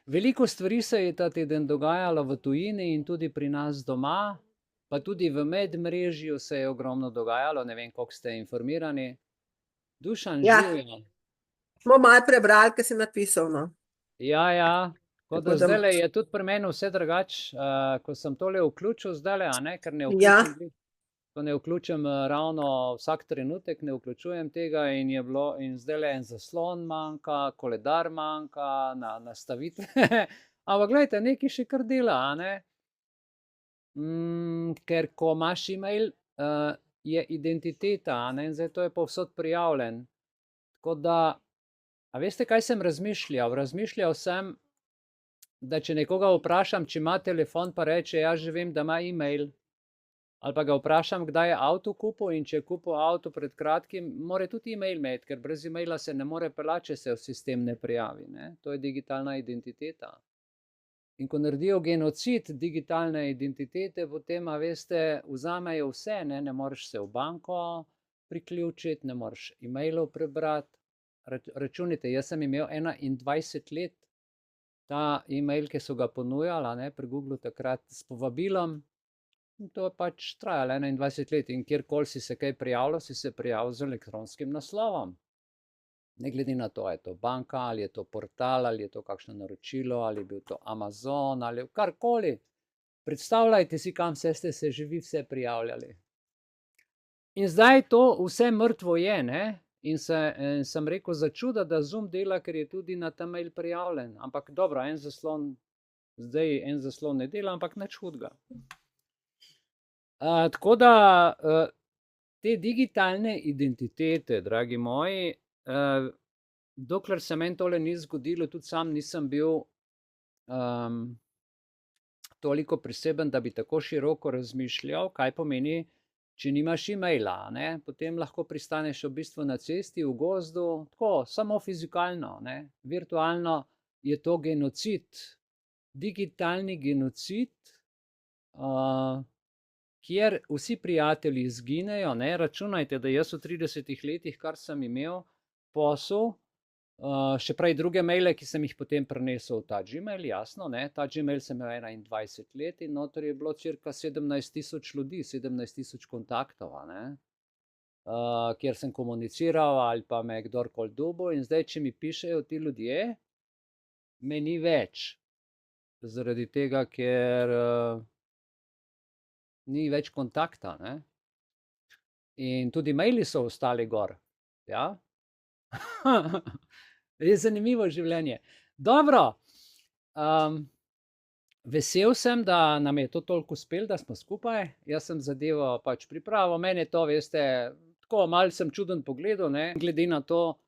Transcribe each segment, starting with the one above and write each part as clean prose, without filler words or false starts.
Veliko stvari se je ta teden dogajalo v tujini in tudi pri nas doma, pa tudi v medmrežju se je ogromno dogajalo, ne vem, koliko ste informirani. Dušan, Ja, živjo. smo malo prebrali, kaj si napisal, no. Ja, tako Tako da da, zdajle je tudi pri meni vse drugače, ko sem tole vključil zdajle, a ne, ker ne vključim, ja, ko ne vključim ravno vsak trenutek, ne vključujem tega in je bilo, in zdajle en zaslon manjka, koledar manjka, nastavitve, ampak gledajte, nekaj še kar dela, a ne. Ker ko imaš e-mail, je identiteta, a ne, in zdaj to je povsod prijavljen. Tako da, a veste, kaj sem razmišljal? Razmišljal sem, da če nekoga vprašam, če ima telefon, pa reče, ja, že vem, da ima e-mail, ali pa ga vprašam, kdaj je avto kupil, in če je kupil avto pred kratkim, mora tudi e-mail imeti, ker brez e-maila se ne more peljati, če se v sistem ne prijavi, ne? To je digitalna identiteta. In ko naredijo genocid digitalne identitete, potem, a veste, vzamejo vse, ne moreš se v banko priključiti, ne moreš e-mailov prebrati. Računajte, jaz sem imel 21 let ta e-mail, ki so ga ponujali, ne, pri Googlu takrat s povabilom. In to je pač trajalo 21 let in kjerkoli si se kaj prijavljal, si se prijavil z elektronskim naslovom. Ne glede na to, ali je to banka, ali je to portal, ali je to kakšno naročilo, ali je bil to Amazon, ali karkoli. Predstavljajte si, kam vse ste se že vi vse prijavljali. In zdaj to vse mrtvo je, ne? In sem rekel, začuda, da Zoom dela, ker je tudi na ta mail prijavljen. Ampak dobro, zdaj en zaslon ne dela, ampak nič hudega. Tako da te digitalne identitete, dragi moji, dokler se meni tole ni zgodilo, tudi sam nisem bil toliko priseben, da bi tako široko razmišljal, kaj pomeni, če nimaš e-maila, ne? Potem lahko pristaneš v bistvu na cesti, v gozdu, tako, samo fizikalno, ne? Virtualno je to genocid, digitalni genocid, kjer vsi prijatelji izginejo, ne, računajte, da jaz v 30 letih, kar sem imel posel, še prej druge maile, ki sem jih potem prenesel v ta Gmail, jasno, ne, ta Gmail sem imel 21 let in noter je bilo cirka 17 000 ljudi, 17 000 kontaktov, ne, kjer sem komuniciral ali pa me kdorkoli dobil, in zdaj, če mi pišejo ti ljudje, me ni več, zaradi tega, ker ni več kontakta, ne? In tudi maili so ostali gor. Ja? Je zanimivo življenje. Dobro, vesel sem, da nam je to toliko uspelo, da smo skupaj. Jaz sem zadevo pač pripravil, meni je to, veste, tako malo sem čuden pogledal, ne, glede na to,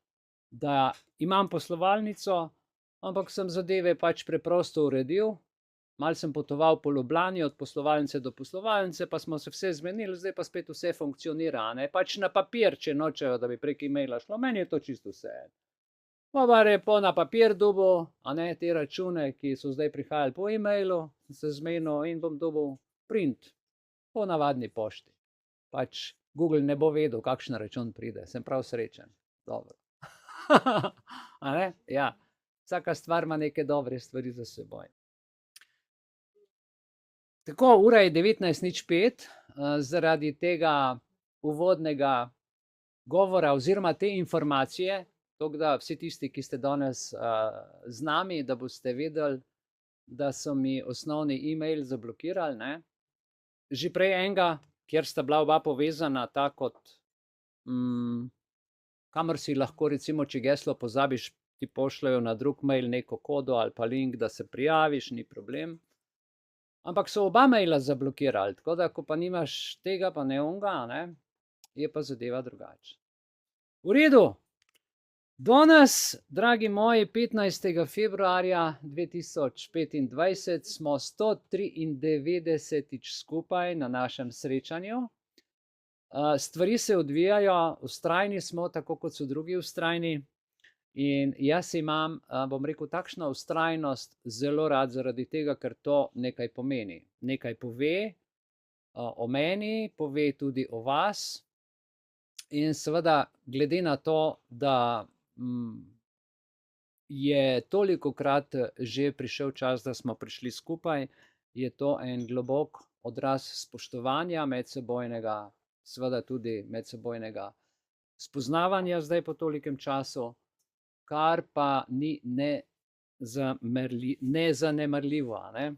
da imam poslovalnico, ampak sem zadeve pač preprosto uredil. Malo sem potoval po Ljubljani od poslovalnice do poslovalnice, pa smo se vse zmenili, zdaj pa spet vse funkcionira, ne, pač na papir, če nočejo, da bi prek e-maila šlo, meni je to čisto vse. Pa repo na papir dobil, a ne, te račune, ki so zdaj prihajali po e-mailu, se zmenil in bom dobil print po navadni pošti. Pač Google ne bo vedel, kakšen račun pride, sem prav srečen. Dobro. A ne? Ja. Vsaka stvar ima neke dobre stvari za seboj. Tako, ura je 19:05, zaradi tega uvodnega govora oziroma te informacije, tako da vsi tisti, ki ste danes z nami, da boste vedeli, da so mi osnovni e-mail zablokirali, ne. Že prej enega, kjer sta bila oba povezana, tako kot kamor si lahko, recimo, če geslo pozabiš, ti pošljajo na drug mail neko kodo ali pa link, da se prijaviš, ni problem. Ampak so oba maila zablokirali, tako da, ko pa nimaš tega, pa ne onega, ne, je pa zadeva drugače. V redu. Danes, dragi moji, 15. februarja 2025 smo 193 skupaj na našem srečanju. Stvari se odvijajo, vztrajni smo, tako kot so drugi vztrajni. In jaz imam, bom rekel, takšno vztrajnost zelo rad, zaradi tega, ker to nekaj pomeni. Nekaj pove o meni, pove tudi o vas. In seveda, glede na to, da je tolikokrat že prišel čas, da smo prišli skupaj, je to en globok odraz spoštovanja medsebojnega, seveda tudi medsebojnega spoznavanja zdaj po tolikem času, kar pa ni nezanemarljivo. Ne?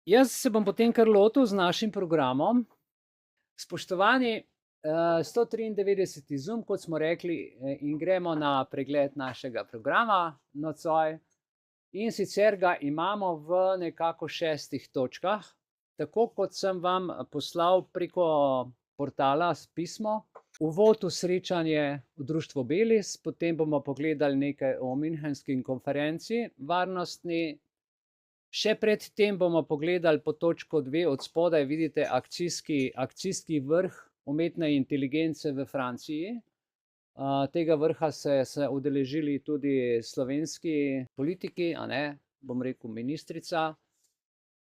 Jaz se bom potem kar lotil z našim programom. Spoštovani, 193. Zoom, kot smo rekli, in gremo na pregled našega programa nocoj. In sicer ga imamo v nekako 6 točkah, tako kot sem vam poslal preko portala pismo. Uvod v srečanje v društvo Belis, potem bomo pogledali nekaj o Münchenski konferenci varnostni. Še predtem bomo pogledali po točko 2 od spodaj, vidite akcijski vrh umetne inteligence v Franciji. Tega vrha se udeležili tudi slovenski politiki, bom rekel ministrica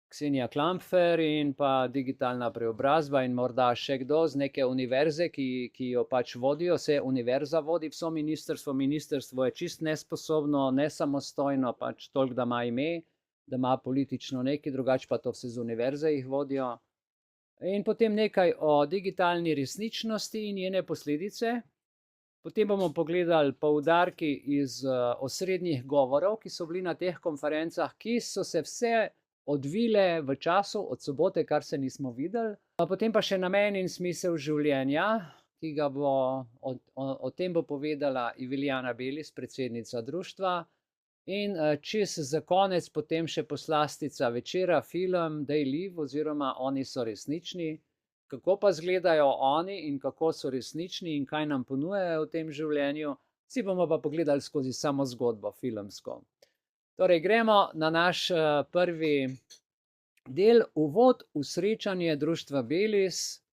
Ksenija Klampfer in pa digitalna preobrazba in morda še kdo z neke univerze, ki jo pač vodijo. Se univerza vodi vso ministrstvo, ministrstvo je čist nesposobno, nesamostojno, pač toliko, da ima ime, da ima politično nekaj, drugače pa to vse z univerze jih vodijo. In potem nekaj o digitalni resničnosti in njene posledice. Potem bomo pogledali poudarki iz osrednjih govorov, ki so bili na teh konferencah, ki so se vse odvile v času od sobote, kar se nismo videli. Potem pa še namen in smisel življenja, ki ga o tem bo povedala Iviljana Belis, predsednica društva. In čisto za konec potem še poslastica večera, film They Live oziroma Oni so resnični. Kako pa izgledajo oni in kako so resnični in kaj nam ponujajo v tem življenju, si bomo pa pogledali skozi samo zgodbo filmsko. Torej, gremo na naš prvi del, uvod v srečanje društva Belis.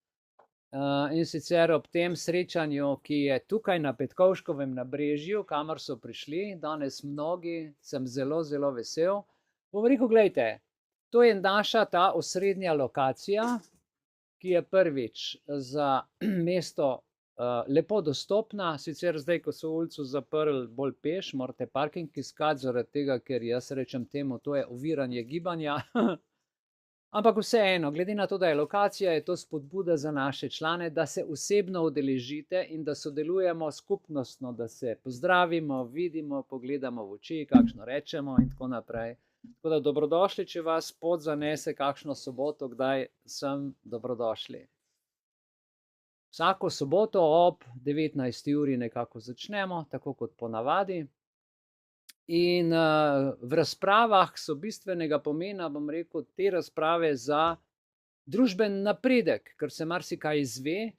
In sicer ob tem srečanju, ki je tukaj na Petkovškovem nabrežju, kamor so prišli danes mnogi, sem zelo, zelo vesel. Bom rekel, gledajte, to je naša ta osrednja lokacija, ki je prvič za mesto lepo dostopna, sicer zdaj, ko so ulico zaprli bolj peš, morate parking iskati, zaradi tega, ker jaz rečem temu, to je oviranje gibanja. Ampak vseeno, glede na to, da je lokacija, je to spodbuda za naše člane, da se osebno udeležite in da sodelujemo skupnostno, da se pozdravimo, vidimo, pogledamo v oči, kakšno rečemo in tako naprej. Tako da dobrodošli, če vas pot zanese kakšno soboto, kdaj sem dobrodošli. Vsako soboto ob 19. uri nekako začnemo, tako kot ponavadi. In v razpravah so bistvenega pomena, bom rekel, te razprave za družben napredek, ker se marsikaj izve,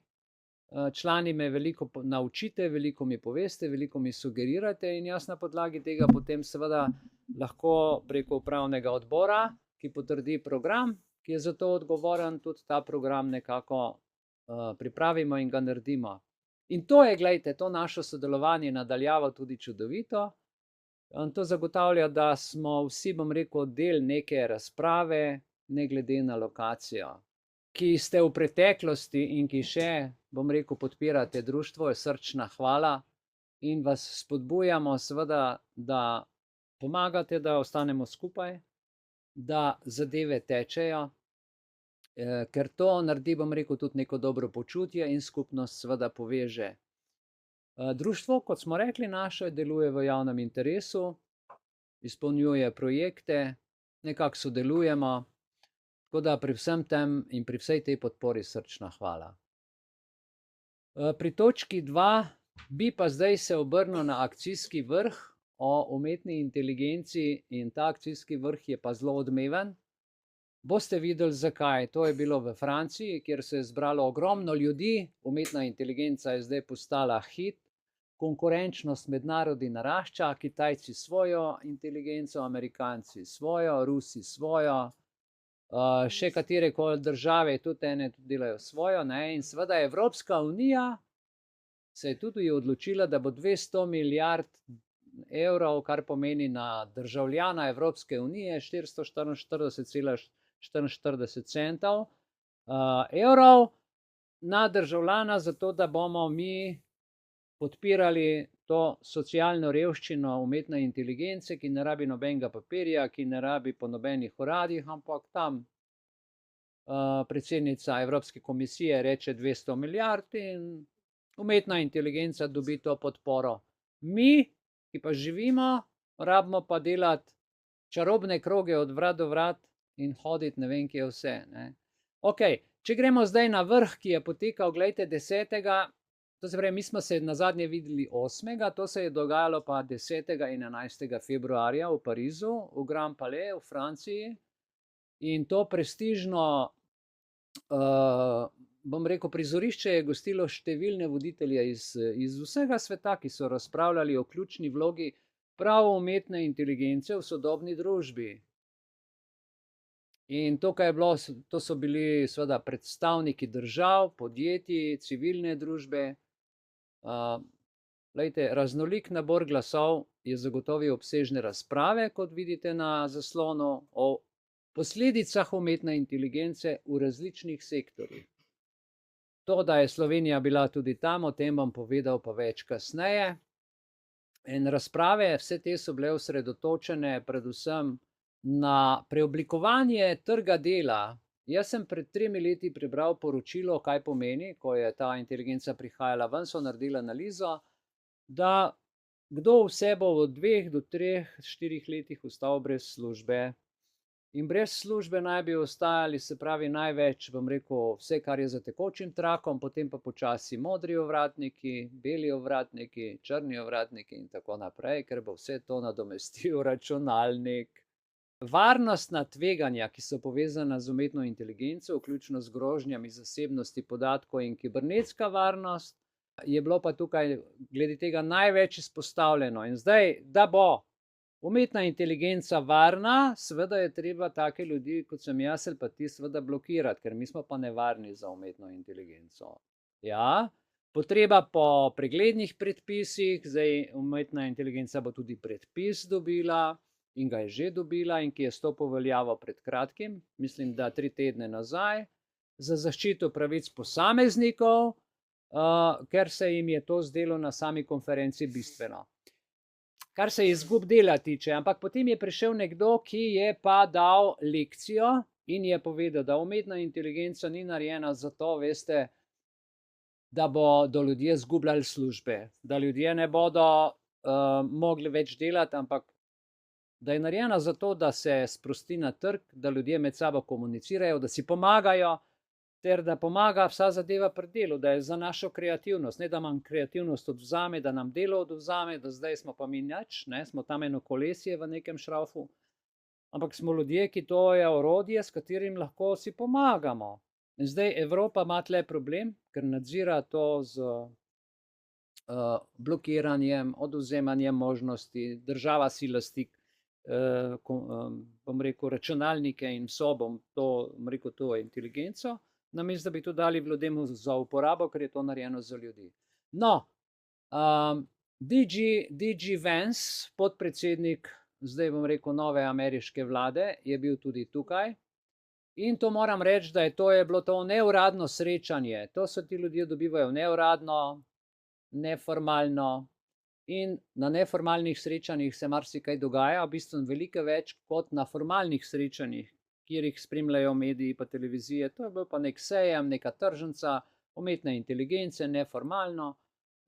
člani me veliko naučite, veliko mi poveste, veliko mi sugerirate in jaz na podlagi tega potem seveda lahko preko upravnega odbora, ki potrdi program, ki je za to odgovoren, tudi ta program nekako pripravimo in ga naredimo. In to je, gledajte, to našo sodelovanje nadaljavo tudi čudovito. In to zagotavlja, da smo vsi, bom rekel, del neke razprave, ne glede na lokacijo. Ki ste v preteklosti in ki še, bom rekel, podpirate društvo, je srčna hvala in vas spodbujamo seveda, da pomagate, da ostanemo skupaj, da zadeve tečejo, ker to naredi, bom rekel, tudi neko dobro počutje in skupnost seveda poveže. Društvo, kot smo rekli, naše deluje v javnem interesu, izpolnjuje projekte, nekako sodelujemo, tako da pri vsem tem in pri vsej tej podpori srčna hvala. Pri točki 2 bi pa zdaj se obrnil na akcijski vrh o umetni inteligenci in ta akcijski vrh je pa zelo odmeven. Boste videli, zakaj. To je bilo v Franciji, kjer se je zbralo ogromno ljudi, umetna inteligenca je zdaj postala hit, konkurenčnost med narodi narašča, Kitajci svojo inteligenco, Amerikanci svojo, Rusi svojo, še katerekoli države, tudi ene delajo svojo, in seveda Evropska unija se je tudi odločila, da bo 200 milijard evrov, kar pomeni na državljana Evropske unije 444,44 centov evrov na državljana, zato da bomo mi podpirali to socialno revščino umetne inteligence, ki ne rabi nobenega papirja, ki ne rabi po nobenih uradih, ampak tam predsednica Evropske komisije reče 200 milijard in umetna inteligenca dobi to podporo. Mi, ki pa živimo, rabimo pa delati čarobne kroge od vrat do vrat in hoditi ne vem kje vse. Ne. Ok, če gremo zdaj na vrh, ki je potekal, gledajte, 10. To se pravi, mi smo se na zadnje videli 8. To se je dogajalo pa 10. in 11. februarja v Parizu, v Grand Palais v Franciji. In to prestižno, bom rekel, prizorišče je gostilo številne voditelje iz vsega sveta, ki so razpravljali o ključni vlogi prav umetne inteligence v sodobni družbi. In to, kaj je bilo, to so bili seveda predstavniki držav, podjetij, civilne družbe. Glejte, raznolik nabor glasov je zagotovil obsežne razprave, kot vidite na zaslonu, o posledicah umetne inteligence v različnih sektorjih. To, da je Slovenija bila tudi tam, o tem bom povedal pa več kasneje. In razprave, vse te so bile osredotočene predvsem na preoblikovanje trga dela. Jaz sem pred 3 leti prebral poročilo, kaj pomeni, ko je ta inteligenca prihajala ven, so naredili analizo, da kdo vse bo v 2 do 3, 4 letih ostal brez službe. In brez službe naj bi ostajali, se pravi, največ, bom rekel, vse, kar je za tekočim trakom, potem pa počasi modri ovratniki, beli ovratniki, črni ovratniki in tako naprej, ker bo vse to nadomestil računalnik. Varnostna tveganja, ki so povezana z umetno inteligenco, vključno z grožnjami zasebnosti podatkov in kibernetska varnost, je bilo pa tukaj glede tega največ izpostavljeno. In zdaj, da bo umetna inteligenca varna, seveda je treba take ljudi, kot sem jaz ali pa ti, seveda blokirati, ker mi smo pa nevarni za umetno inteligenco. Ja, potreba po preglednih predpisih, zdaj umetna inteligenca bo tudi predpis dobila in ga je že dobila in ki je stopil v veljavo pred kratkim, mislim, da 3 tedne nazaj, za zaščito pravic posameznikov, ker se jim je to zdelo na sami konferenci bistveno. Kar se izgub dela tiče, ampak potem je prišel nekdo, ki je pa dal lekcijo in je povedal, da umetna inteligenca ni narejena za to, veste, da bodo ljudje izgubljali službe, da ljudje ne bodo mogli več delati, ampak da je narejena za to, da se sprosti na trg, da ljudje med sabo komunicirajo, da si pomagajo, ter da pomaga vsa zadeva pri delu, da je za našo kreativnost, ne da nam kreativnost odvzame, da nam delo odvzame, da zdaj smo pa mi nič, ne, smo tam eno kolesje v nekem šraufu, ampak smo ljudje, ki to je orodje, s katerim lahko si pomagamo. In zdaj Evropa ima tle problem, ker nadzira to z blokiranjem, odvzemanjem možnosti, država si lasti, bom rekel, računalnike in vso bom rekel, to inteligenco, namesto da bi to dali ljudem za uporabo, ker je to narejeno za ljudi. No, DG Vance, podpredsednik, zdaj bom rekel, nove ameriške vlade, je bil tudi tukaj. In to moram reči, da je bilo to neuradno srečanje. To so ti ljudje dobivajo neuradno, neformalno. In na neformalnih srečanjih se marsikaj dogaja, v bistvu veliko več kot na formalnih srečanjih, kjer jih spremljajo mediji pa televizije. To je bil pa nek sejem, neka tržnica umetne inteligence, neformalno.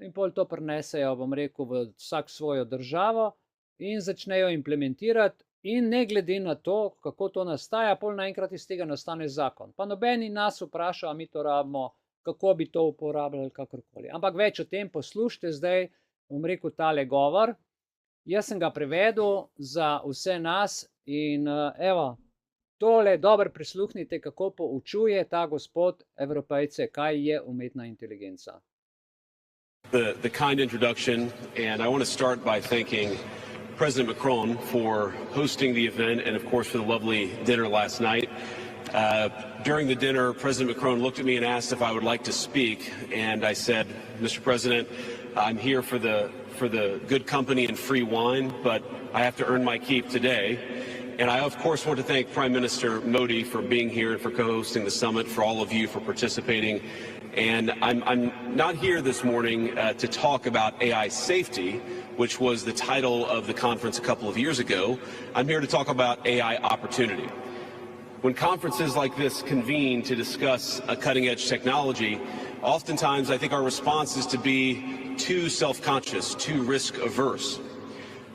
In pol to prinesejo, bom rekel, v vsak svojo državo in začnejo implementirati. In ne glede na to, kako to nastaja, pol naenkrat iz tega nastane zakon. Pa nobeni nas vpraša, mi to rabimo, kako bi to uporabljali, kakorkoli. Ampak več o tem poslušajte zdaj, bom rekel, tale govor. Jaz sem ga prevedel za vse nas in evo, tole dobro prisluhnite, kako poučuje ta gospod Evropejce, kaj je umetna inteligenca. The kind introduction, and I want to start by thanking President Macron for hosting the event and, of course, for the lovely dinner last night. During the dinner, President Macron looked at me and asked if I would like to speak, and I said, Mr. President, I'm here for the good company and free wine, but I have to earn my keep today. And I, of course, want to thank Prime Minister Modi for being here and for co-hosting the summit, for all of you for participating. And I'm not here this morning to talk about AI safety, which was the title of the conference a couple of years ago. I'm here to talk about AI opportunity. When conferences like this convene to discuss a cutting-edge technology, oftentimes I think our response is to be too self-conscious, too risk-averse.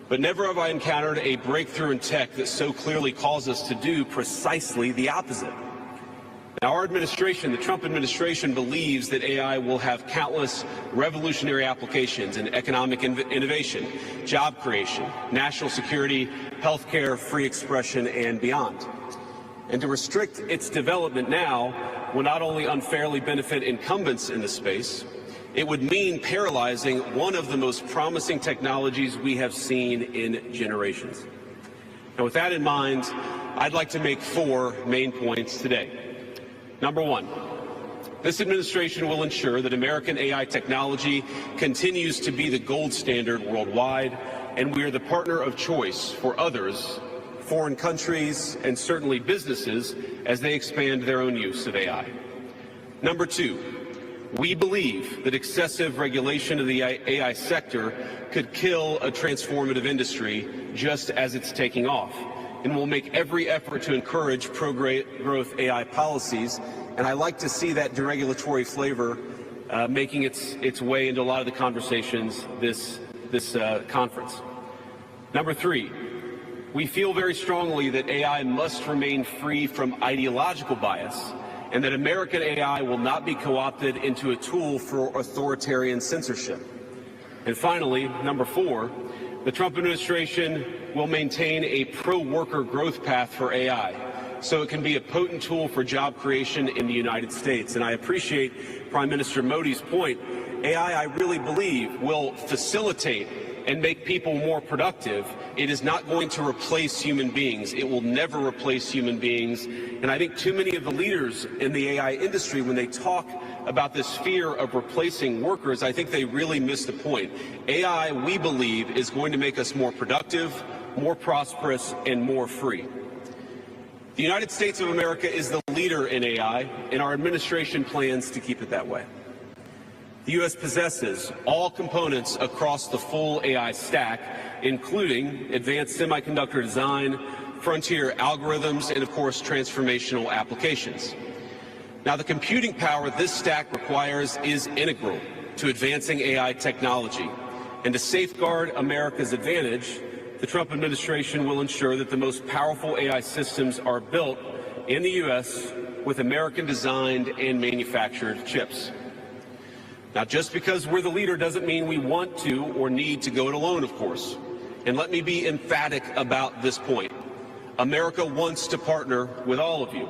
But never have I encountered a breakthrough in tech that so clearly calls us to do precisely the opposite. Now, our administration, the Trump administration, believes that AI will have countless revolutionary applications in economic innovation, job creation, national security, healthcare, free expression, and beyond. And to restrict its development now will not only unfairly benefit incumbents in the space, it would mean paralyzing one of the most promising technologies we have seen in generations. Now, with that in mind, I'd like to make 4 main points today. Number 1, this administration will ensure that American AI technology continues to be the gold standard worldwide, and we are the partner of choice for others, foreign countries, and certainly businesses as they expand their own use of AI. Number 2, we believe that excessive regulation of the AI sector could kill a transformative industry just as it's taking off, and will make every effort to encourage pro-growth AI policies. And I like to see that deregulatory flavor making its way into a lot of the conversations this conference. Number 3, we feel very strongly that AI must remain free from ideological bias, and that American AI will not be co-opted into a tool for authoritarian censorship. And finally, number 4, the Trump administration will maintain a pro-worker growth path for AI, so it can be a potent tool for job creation in the United States. And I appreciate Prime Minister Modi's point. AI, I really believe, will facilitate and make people more productive. It is not going to replace human beings. It will never replace human beings. And I think too many of the leaders in the AI industry, when they talk about this fear of replacing workers, I think they really miss the point. AI, we believe, is going to make us more productive, more prosperous, and more free. The United States of America is the leader in AI, and our administration plans to keep it that way. The U.S. possesses all components across the full AI stack, including advanced semiconductor design, frontier algorithms, and, of course, transformational applications. Now, the computing power this stack requires is integral to advancing AI technology. And to safeguard America's advantage, the Trump administration will ensure that the most powerful AI systems are built in the U.S. with American-designed and manufactured chips. Now, just because we're the leader doesn't mean we want to or need to go it alone, of course. And let me be emphatic about this point. America wants to partner with all of you.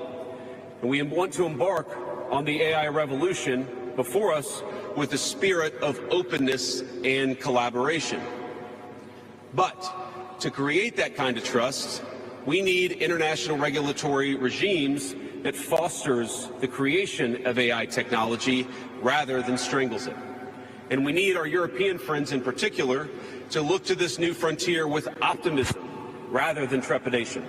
And we want to embark on the AI revolution before us with a spirit of openness and collaboration. But to create that kind of trust, we need international regulatory regimes that fosters the creation of AI technology rather than strangles it. And we need our European friends in particular to look to this new frontier with optimism rather than trepidation.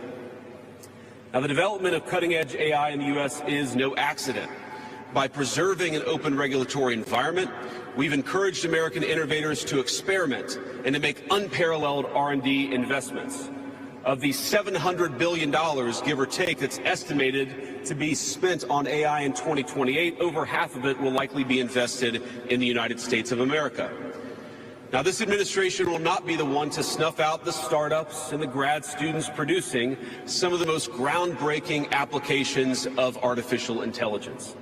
Now, the development of cutting-edge AI in the U.S. is no accident. By preserving an open regulatory environment, we've encouraged American innovators to experiment and to make unparalleled R&D investments. Of the $700 billion, give or take, that's estimated to be spent on AI in 2028, over half of it will likely be invested in the United States of America. Now, this administration will not be the one to snuff out the startups and the grad students producing some of the most groundbreaking applications of artificial intelligence.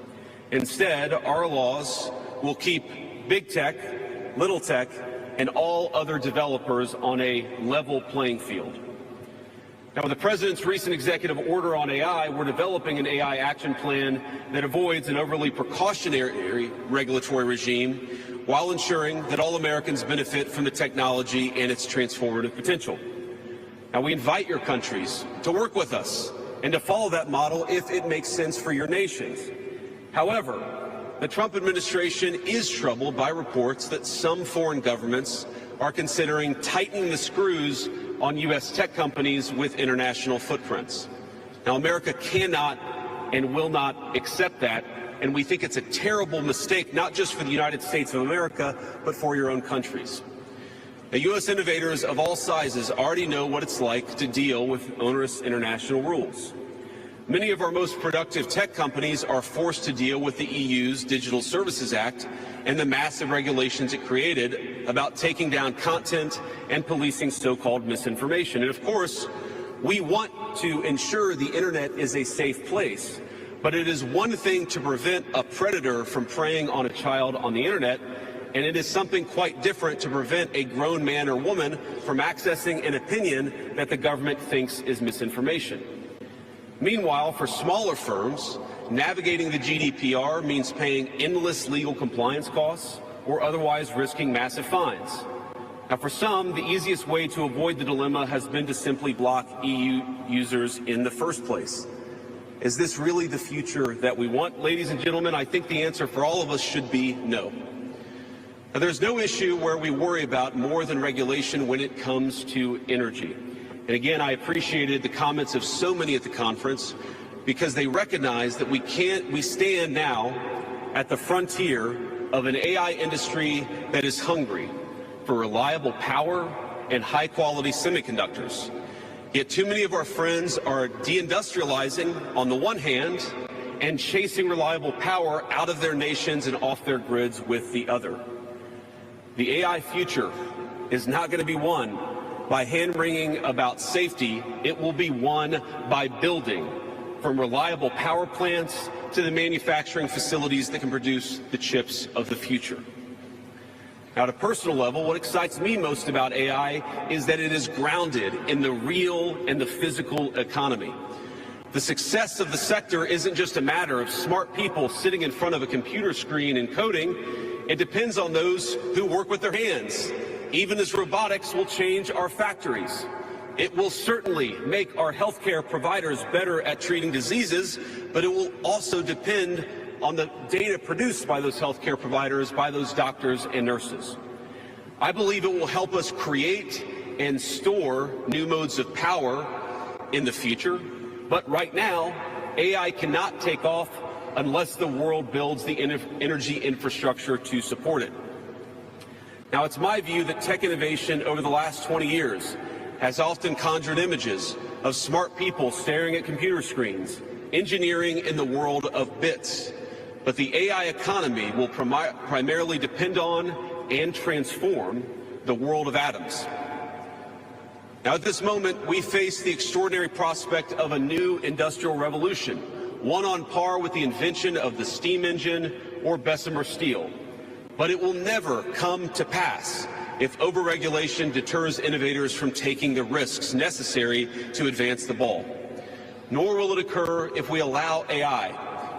Instead, our laws will keep big tech, little tech, and all other developers on a level playing field. Now, with the President's recent executive order on AI, we're developing an AI action plan that avoids an overly precautionary regulatory regime while ensuring that all Americans benefit from the technology and its transformative potential. Now, we invite your countries to work with us and to follow that model if it makes sense for your nations. However, the Trump administration is troubled by reports that some foreign governments are considering tightening the screws on U.S. tech companies with international footprints. Now, America cannot and will not accept that, and we think it's a terrible mistake, not just for the United States of America, but for your own countries. Now, U.S. innovators of all sizes already know what it's like to deal with onerous international rules. Many of our most productive tech companies are forced to deal with the EU's Digital Services Act and the massive regulations it created about taking down content and policing so-called misinformation. And of course, we want to ensure the internet is a safe place, but it is one thing to prevent a predator from preying on a child on the internet, and it is something quite different to prevent a grown man or woman from accessing an opinion that the government thinks is misinformation. Meanwhile, for smaller firms, navigating the GDPR means paying endless legal compliance costs or otherwise risking massive fines. Now, for some, the easiest way to avoid the dilemma has been to simply block EU users in the first place. Is this really the future that we want, ladies and gentlemen? I think the answer for all of us should be no. Now, there's no issue where we worry about more than regulation when it comes to energy. And again, I appreciated the comments of so many at the conference because they recognize that we stand now at the frontier of an AI industry that is hungry for reliable power and high-quality semiconductors. Yet too many of our friends are deindustrializing on the one hand and chasing reliable power out of their nations and off their grids with the other. The AI future is not going to be won by hand-wringing about safety. It will be won by building, from reliable power plants to the manufacturing facilities that can produce the chips of the future. Now, at a personal level, what excites me most about AI is that it is grounded in the real and the physical economy. The success of the sector isn't just a matter of smart people sitting in front of a computer screen and coding. It depends on those who work with their hands, even as robotics will change our factories. It will certainly make our healthcare providers better at treating diseases, but it will also depend on the data produced by those healthcare providers, by those doctors and nurses. I believe it will help us create and store new modes of power in the future, but right now, AI cannot take off unless the world builds the energy infrastructure to support it. Now, it's my view that tech innovation over the last 20 years has often conjured images of smart people staring at computer screens, engineering in the world of bits. But the AI economy will primarily depend on and transform the world of atoms. Now, at this moment, we face the extraordinary prospect of a new industrial revolution, one on par with the invention of the steam engine or Bessemer steel. But it will never come to pass if overregulation deters innovators from taking the risks necessary to advance the ball. Nor will it occur if we allow AI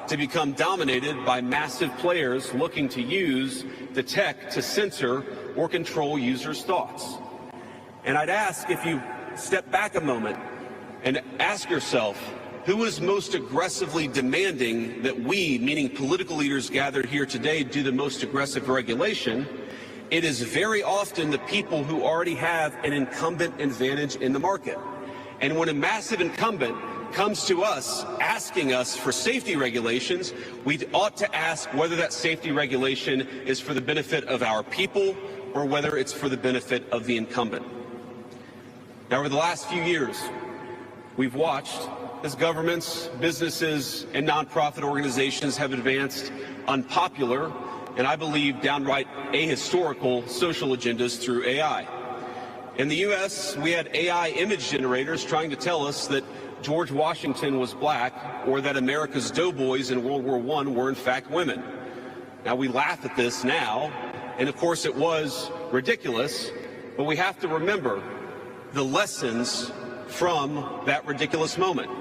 to become dominated by massive players looking to use the tech to censor or control users' thoughts. And I'd ask, if you step back a moment and ask yourself, who is most aggressively demanding that we, meaning political leaders gathered here today, do the most aggressive regulation? It is very often the people who already have an incumbent advantage in the market. And when a massive incumbent comes to us asking us for safety regulations, we ought to ask whether that safety regulation is for the benefit of our people or whether it's for the benefit of the incumbent. Now, over the last few years, we've watched as governments, businesses, and nonprofit organizations have advanced unpopular and, I believe, downright ahistorical social agendas through AI. In the U.S., we had AI image generators trying to tell us that George Washington was black or that America's doughboys in World War I were in fact women. Now, we laugh at this now, and of course it was ridiculous, but we have to remember the lessons from that ridiculous moment.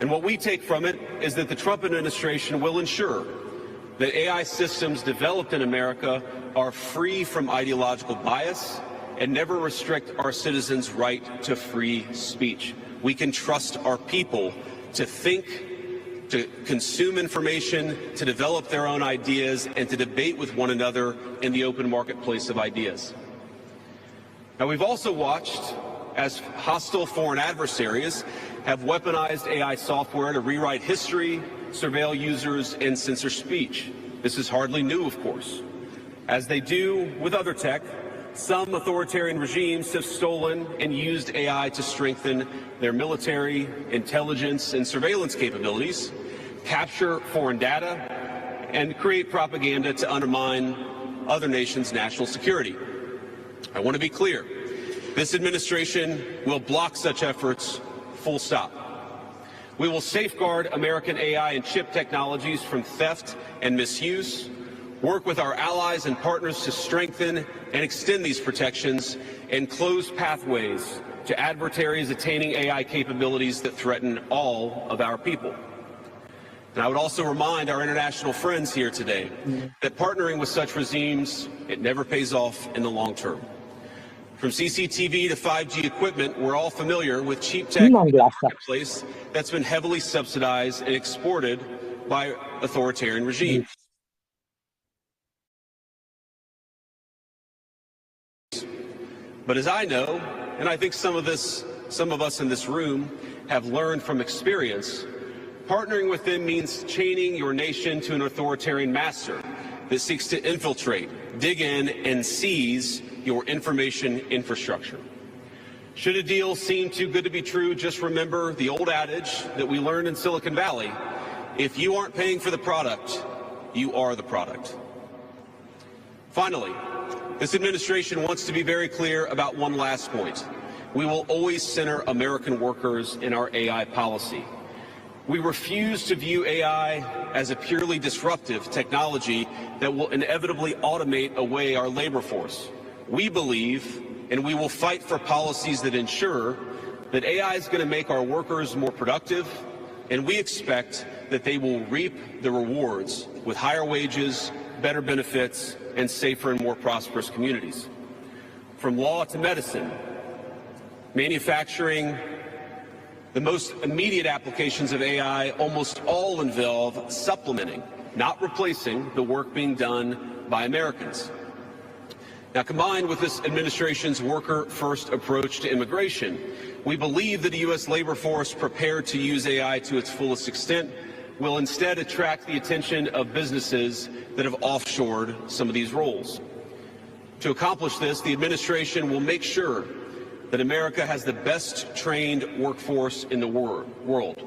And what we take from it is that the Trump administration will ensure that AI systems developed in America are free from ideological bias and never restrict our citizens' right to free speech. We can trust our people to think, to consume information, to develop their own ideas, and to debate with one another in the open marketplace of ideas. Now, we've also watched as hostile foreign adversaries have weaponized AI software to rewrite history, surveil users, and censor speech. This is hardly new, of course. As they do with other tech, some authoritarian regimes have stolen and used AI to strengthen their military, intelligence, and surveillance capabilities, capture foreign data, and create propaganda to undermine other nations' national security. I want to be clear. This administration will block such efforts, full stop. We will safeguard American AI and chip technologies from theft and misuse, work with our allies and partners to strengthen and extend these protections, and close pathways to adversaries attaining AI capabilities that threaten all of our people. And I would also remind our international friends here today that partnering with such regimes, it never pays off in the long term. From CCTV to 5G equipment, we're all familiar with cheap tech in the marketplace that's been heavily subsidized and exported by authoritarian regimes. But as I know, and I think some of us in this room have learned from experience, partnering with them means chaining your nation to an authoritarian master that seeks to infiltrate, dig in, and seize your information infrastructure. Should a deal seem too good to be true, just remember the old adage that we learned in Silicon Valley: if you aren't paying for the product, you are the product. Finally, this administration wants to be very clear about one last point. We will always center American workers in our AI policy. We refuse to view AI as a purely disruptive technology that will inevitably automate away our labor force. We believe, and we will fight for policies that ensure that AI is going to make our workers more productive, and we expect that they will reap the rewards with higher wages, better benefits, and safer and more prosperous communities. From law to medicine, manufacturing, the most immediate applications of AI almost all involve supplementing, not replacing, the work being done by Americans. Now, combined with this administration's worker-first approach to immigration, we believe that a U.S. labor force prepared to use AI to its fullest extent will instead attract the attention of businesses that have offshored some of these roles. To accomplish this, the administration will make sure that America has the best trained workforce in the world.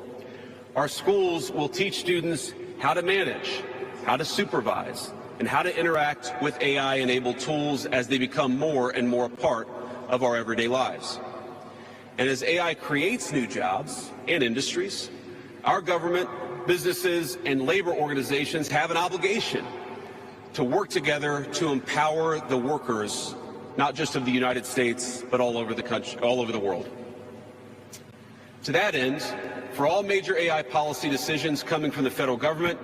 Our schools will teach students how to manage, how to supervise, and how to interact with AI-enabled tools as they become more and more a part of our everyday lives. And as AI creates new jobs and industries, our government, businesses, and labor organizations have an obligation to work together to empower the workers, not just of the United States, but all over the country, all over the world. To that end, for all major AI policy decisions coming from the federal government,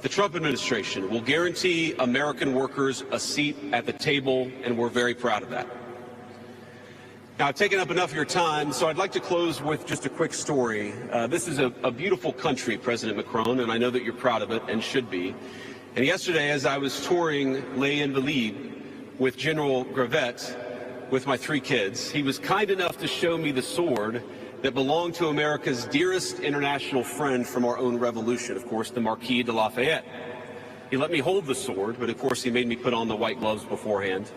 the Trump administration will guarantee American workers a seat at the table, and we're very proud of that. Now, I've taken up enough of your time, so I'd like to close with just a quick story. This is a beautiful country, President Macron, and I know that you're proud of it and should be. And yesterday, as I was touring Les Invalides with General Gravette with my 3 kids, he was kind enough to show me the sword that belonged to America's dearest international friend from our own revolution, of course, the Marquis de Lafayette. He let me hold the sword, but of course he made me put on the white gloves beforehand.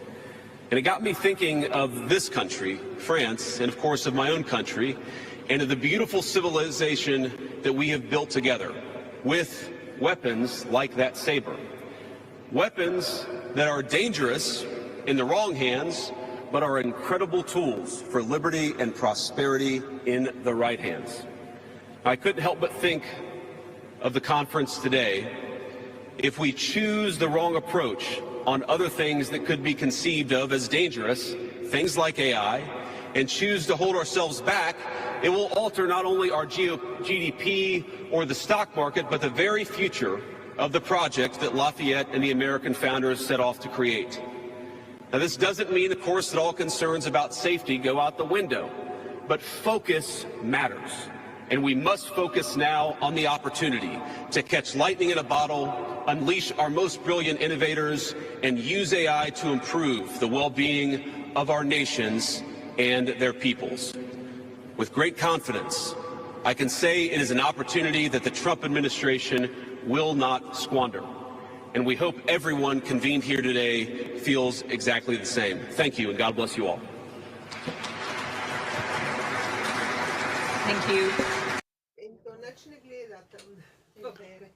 And it got me thinking of this country, France, and of course of my own country, and of the beautiful civilization that we have built together with weapons like that saber. Weapons that are dangerous in the wrong hands, but are incredible tools for liberty and prosperity in the right hands. I couldn't help but think of the conference today. If we choose the wrong approach on other things that could be conceived of as dangerous, things like AI, and choose to hold ourselves back, it will alter not only our GDP or the stock market, but the very future of the project that Lafayette and the American founders set off to create. Now, this doesn't mean, of course, that all concerns about safety go out the window, but focus matters. And we must focus now on the opportunity to catch lightning in a bottle, unleash our most brilliant innovators, and use AI to improve the well-being of our nations and their peoples. With great confidence, I can say it is an opportunity that the Trump administration will not squander. And we hope everyone convened here today feels exactly the same. Thank you, and God bless you all. Thank you. In to nič ne gleda tam. in bere.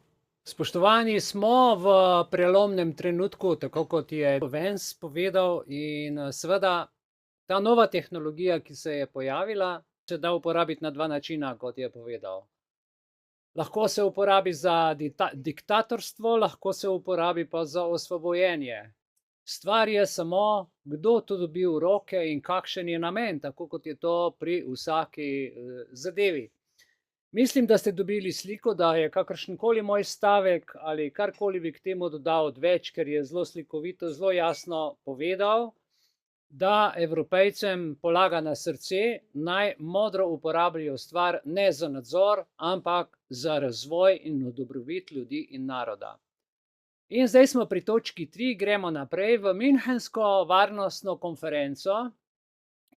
Spoštovani, smo v prelomnem trenutku, tako kot je Vance povedal, in seveda ta nova tehnologija, ki se je pojavila, se da uporabiti na dva načina, kot je povedal. Lahko se uporabi za diktatorstvo, lahko se uporabi pa za osvobojenje. Stvar je samo, kdo to dobi v roke in kakšen je namen, tako kot je to pri vsaki zadevi. Mislim, da ste dobili sliko, da je kakršenkoli moj stavek ali karkoli bi k temu dodal odveč, ker je zelo slikovito, zelo jasno povedal, da Evropejcem polaga na srce, naj modro uporabljajo stvar ne za nadzor, ampak za razvoj in dobrobit ljudi in naroda. In zdaj smo pri točki 3, gremo naprej v Münchensko varnostno konferenco,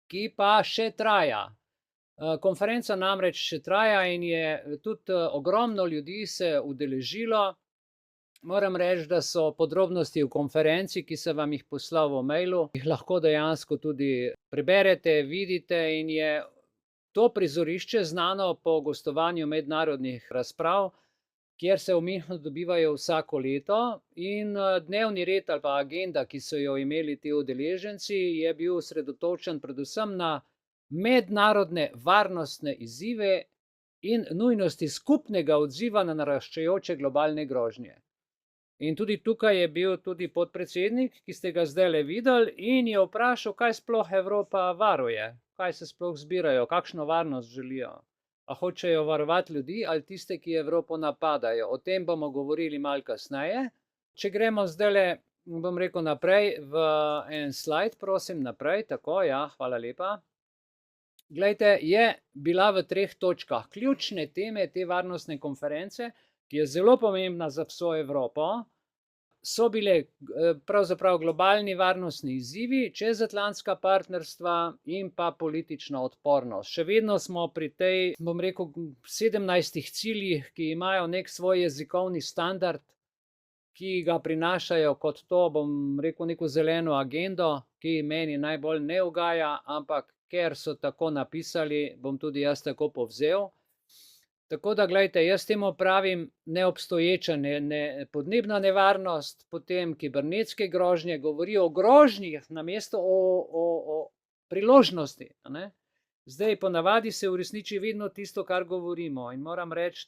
ki pa še traja. Konferenca namreč še traja in je tudi ogromno ljudi se udeležilo. Moram reči, da so podrobnosti v konferenci, ki se vam jih poslal v mailu, jih lahko dejansko tudi preberete, vidite, in je to prizorišče znano po gostovanju mednarodnih razprav, kjer se v Münchnu dobivajo vsako leto, in dnevni red ali pa agenda, ki so jo imeli ti udeleženci, je bil osredotočen predvsem na mednarodne varnostne izzive in nujnosti skupnega odziva na naraščajoče globalne grožnje. In tudi tukaj je bil tudi podpredsednik, ki ste ga zdajle videli, in je vprašal, kaj sploh Evropa varuje, kaj se sploh zbirajo, kakšno varnost želijo. A hočejo varovati ljudi ali tiste, ki Evropo napadajo. O tem bomo govorili malo kasneje. Če gremo zdajle, bom rekel, naprej v en slajd, prosim, naprej, tako, ja, hvala lepa. Glejte, je bila v 3 točkah ključne teme te varnostne konference, ki je zelo pomembna za vso Evropo, so bile pravzaprav globalni varnostni izzivi, čezatlantska partnerstva in pa politična odpornost. Še vedno smo pri tej, bom rekel, 17 ciljih, ki imajo nek svoj jezikovni standard, ki ga prinašajo kot to, bom rekel, neko zeleno agendo, ki meni najbolj ne ugaja, ampak ker so tako napisali, bom tudi jaz tako povzel. Tako da, gledajte, jaz temu pravim neobstoječa podnebna nevarnost, potem kibernetske grožnje, govori o grožnjih namesto o priložnosti. Ne? Zdaj, ponavadi se uresniči vedno tisto, kar govorimo. In moram reči,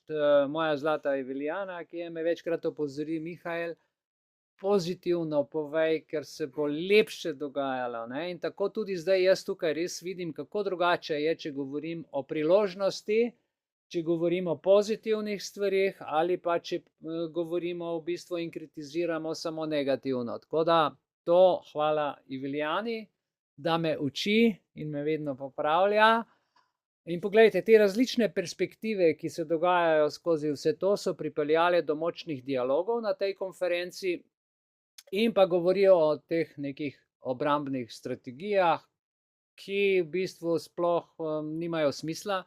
moja zlata Eveljana, ki je me večkrat opozori, Mihael, pozitivno povej, ker se bo lepše dogajalo. Ne? In tako tudi zdaj jaz tukaj res vidim, kako drugače je, če govorim o priložnosti, če govorimo o pozitivnih stvarih ali pa če govorimo v bistvu in kritiziramo samo negativno. Tako da to hvala Eveljani, da me uči in me vedno popravlja. In poglejte, te različne perspektive, ki se dogajajo skozi vse to, so pripeljale do močnih dialogov na tej konferenci in pa govorijo o teh nekih obrambnih strategijah, ki v bistvu sploh nimajo smisla,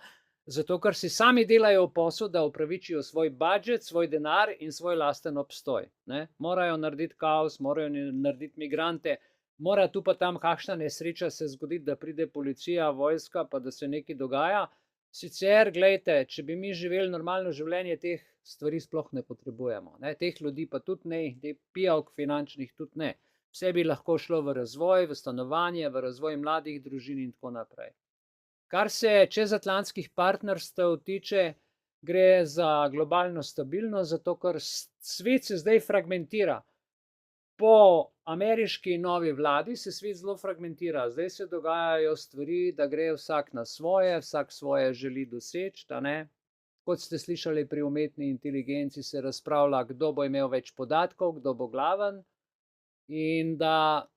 zato ker si sami delajo posel, da upravičijo svoj budžet, svoj denar in svoj lasten obstoj. Ne? Morajo narediti kaos, morajo narediti migrante, mora tu pa tam kakšna nesreča se zgoditi, da pride policija, vojska, pa da se nekaj dogaja. Sicer, gledajte, če bi mi živeli normalno življenje, teh stvari sploh ne potrebujemo. Ne? Teh ljudi pa tudi ne, teh pijavk finančnih tudi ne. Vse bi lahko šlo v razvoj, v stanovanje, v razvoj mladih družin in tako naprej. Kar se čezatlantskih partnerstev tiče, gre za globalno stabilnost, zato ker svet se zdaj fragmentira. Po ameriški novi vladi se svet zelo fragmentira. Zdaj se dogajajo stvari, da gre vsak na svoje, vsak svoje želi doseči. Kot ste slišali, pri umetni inteligenci se razpravlja, kdo bo imel več podatkov, kdo bo glaven. In da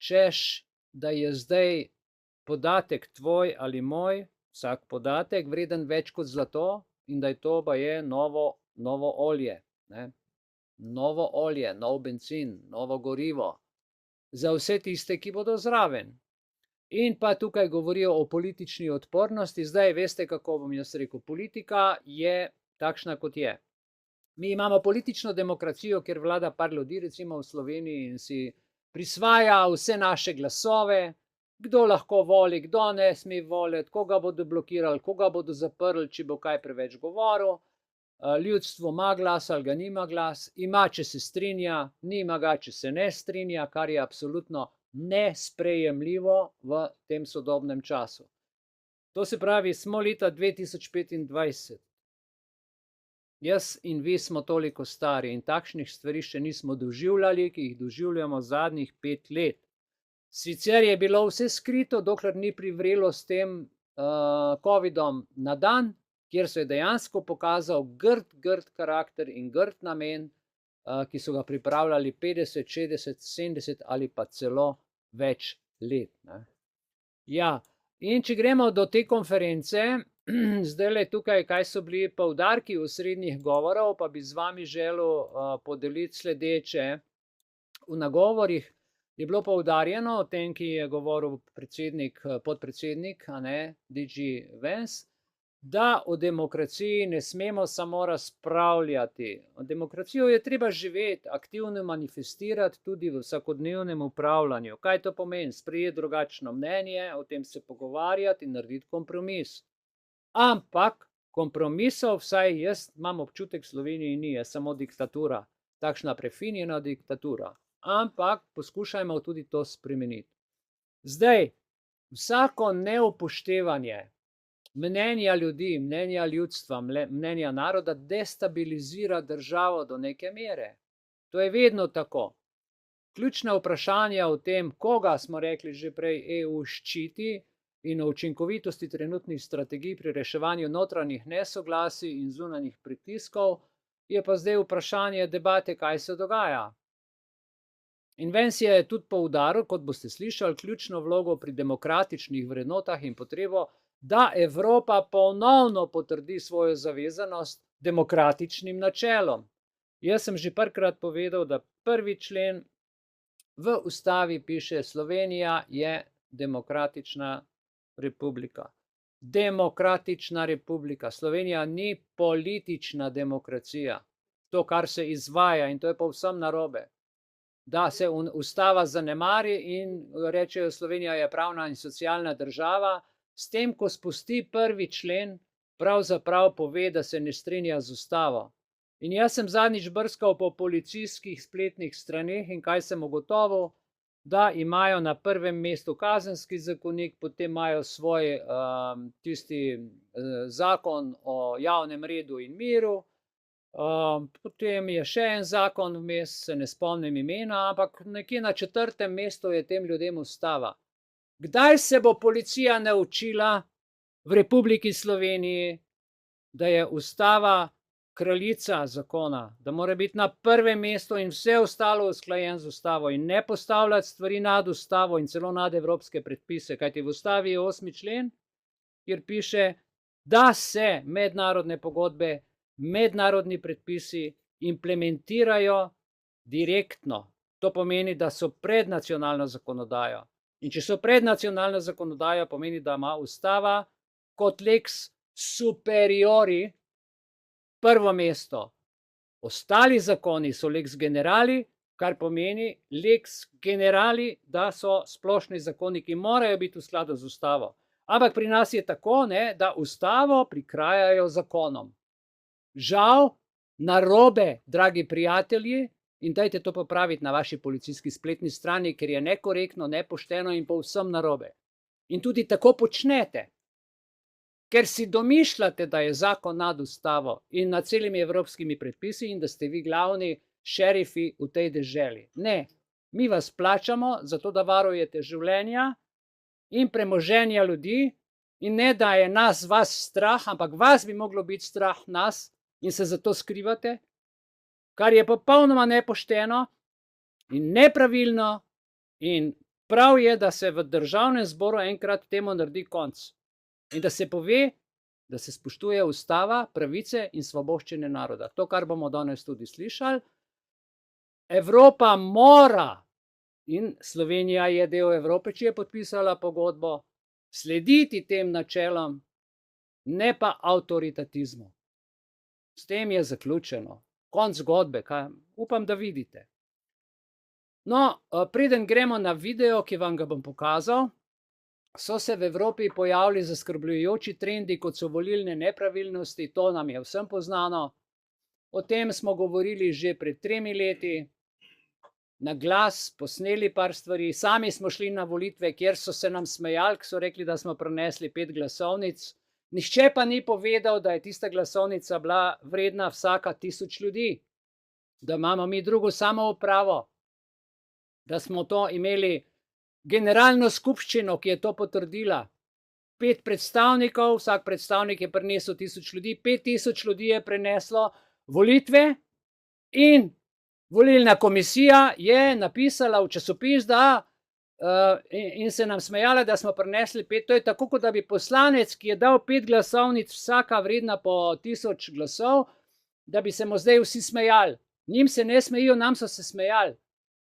češ, da je zdaj podatek tvoj ali moj, vsak podatek vreden več kot zlato, in da je to baje novo olje. Ne? Novo olje, nov bencin, novo gorivo. Za vse tiste, ki bodo zraven. In pa tukaj govorijo o politični odpornosti. Zdaj veste, kako bom jaz rekel, politika je takšna, kot je. Mi imamo politično demokracijo, kjer vlada par ljudi, recimo v Sloveniji, in si prisvaja vse naše glasove, kdo lahko voli, kdo ne sme voliti, koga bodo blokirali, koga bodo zaprli, če bo kaj preveč govoril. Ljudstvo ima glas ali ga nima glas, ima, če se strinja, nima ga, če se ne strinja, kar je absolutno nesprejemljivo v tem sodobnem času. To se pravi, smo leta 2025. Jaz in vi smo toliko stari in takšnih stvari še nismo doživljali, ki jih doživljamo zadnjih 5 let. Sicer je bilo vse skrito, dokler ni privrelo s tem covidom na dan, kjer se je dejansko pokazal grd karakter in grd namen, ki so ga pripravljali 50, 60, 70 ali pa celo več let. Ne. Ja, in če gremo do te konference, zdaj le tukaj, kaj so bili poudarki osrednjih govorov, pa bi z vami želel podeliti sledeče. V nagovorih je bilo poudarjeno o tem, ki je govoril podpredsednik, DG Vance, da o demokraciji ne smemo samo razpravljati. O demokracijo je treba živeti, aktivno manifestirati tudi v vsakodnevnem upravljanju. Kaj to pomeni? Sprejeti drugačno mnenje, o tem se pogovarjati in narediti kompromis. Ampak kompromisov, vsaj jaz imam občutek, v Sloveniji ni, je samo diktatura, takšna prefinjena diktatura. Ampak poskušajmo tudi to spremeniti. Zdaj, vsako neupoštevanje mnenja ljudi, mnenja ljudstva, mnenja naroda destabilizira državo do neke mere. To je vedno tako. Ključna vprašanja o tem, koga smo rekli že prej EU ščiti, in o učinkovitosti trenutnih strategij pri reševanju notranjih nesoglasij in zunanjih pritiskov, je pa zdaj vprašanje debate, kaj se dogaja. In Vance je tudi poudaril, kot boste slišali, ključno vlogo pri demokratičnih vrednotah in potrebo, da Evropa ponovno potrdi svojo zavezanost demokratičnim načelom. Jaz sem že parkrat povedal, da 1. člen v ustavi piše, Slovenija je demokratična republika. Demokratična republika. Slovenija ni politična demokracija. To, kar se izvaja, in to je povsem narobe. Da se ustava zanemari in rečejo, Slovenija je pravna in socialna država, s tem, ko spusti 1. člen, pravzaprav pove, da se ne strinja z ustavo. In jaz sem zadnjič brskal po policijskih spletnih straneh in kaj sem ugotovil, da imajo na prvem mestu kazenski zakonik, potem imajo svoj zakon o javnem redu in miru, potem je še en zakon vmes, se ne spomnim imena, ampak nekje na 4. mestu je tem ljudem ustava. Kdaj se bo policija naučila v Republiki Sloveniji, da je ustava kraljica zakona, da mora biti na prvem mestu in vse ostalo usklajen z ustavo in ne postavljati stvari nad ustavo in celo nad evropske predpise, kajti v ustavi je 8. člen, kjer piše, da se mednarodne pogodbe, mednarodni predpisi implementirajo direktno. To pomeni, da so pred nacionalno zakonodajo. In če so pred nacionalno zakonodajo, pomeni, da ima ustava kot lex superiori prvo mesto. Ostali zakoni so lex generali, kar pomeni lex generali, da so splošni zakoni, ki morajo biti v skladu z ustavo. Ampak pri nas je tako, da ustavo prikrajajo zakonom. Žal, narobe, dragi prijatelji, in dajte to popraviti na vaši policijski spletni strani, ker je nekorektno, nepošteno in povsem narobe. In tudi tako počnete. Ker si domišljate, da je zakon nad ustavo in nad celimi evropskimi predpisi in da ste vi glavni šerifi v tej deželi. Ne, mi vas plačamo zato, da varujete življenja in premoženja ljudi in ne, da je vas strah, ampak vas bi moglo biti strah nas in se zato skrivate, kar je popolnoma nepošteno in nepravilno in prav je, da se v državnem zboru enkrat temu naredi konc. In da se pove, da se spoštuje ustava, pravice in svoboščine naroda. To, kar bomo danes tudi slišali. Evropa mora in Slovenija je del Evrope, če je podpisala pogodbo, slediti tem načelom, ne pa avtoritatizmu. S tem je zaključeno. Konc zgodbe, kaj upam, da vidite. No, preden gremo na video, ki vam ga bom pokazal, so se v Evropi pojavili zaskrbljujoči trendi, kot so volilne nepravilnosti, to nam je vsem poznano. O tem smo govorili že pred 3 leti, na glas posneli par stvari, sami smo šli na volitve, kjer so se nam smejali, so rekli, da smo prenesli 5 glasovnic, nihče pa ni povedal, da je tista glasovnica bila vredna vsaka 1000 ljudi, da imamo mi drugo samoupravo, da smo to imeli generalno skupščino, ki je to potrdila, 5 predstavnikov, vsak predstavnik je prinesel 1000 ljudi, 5000 ljudi je preneslo volitve in volilna komisija je napisala v časopis, da in se nam smejala, da smo prinesli 5, to je tako, kot da bi poslanec, ki je dal 5 glasovnic, vsaka vredna po 1000 glasov, da bi se mu zdaj vsi smejali. Njim se ne smejijo, nam so se smejali.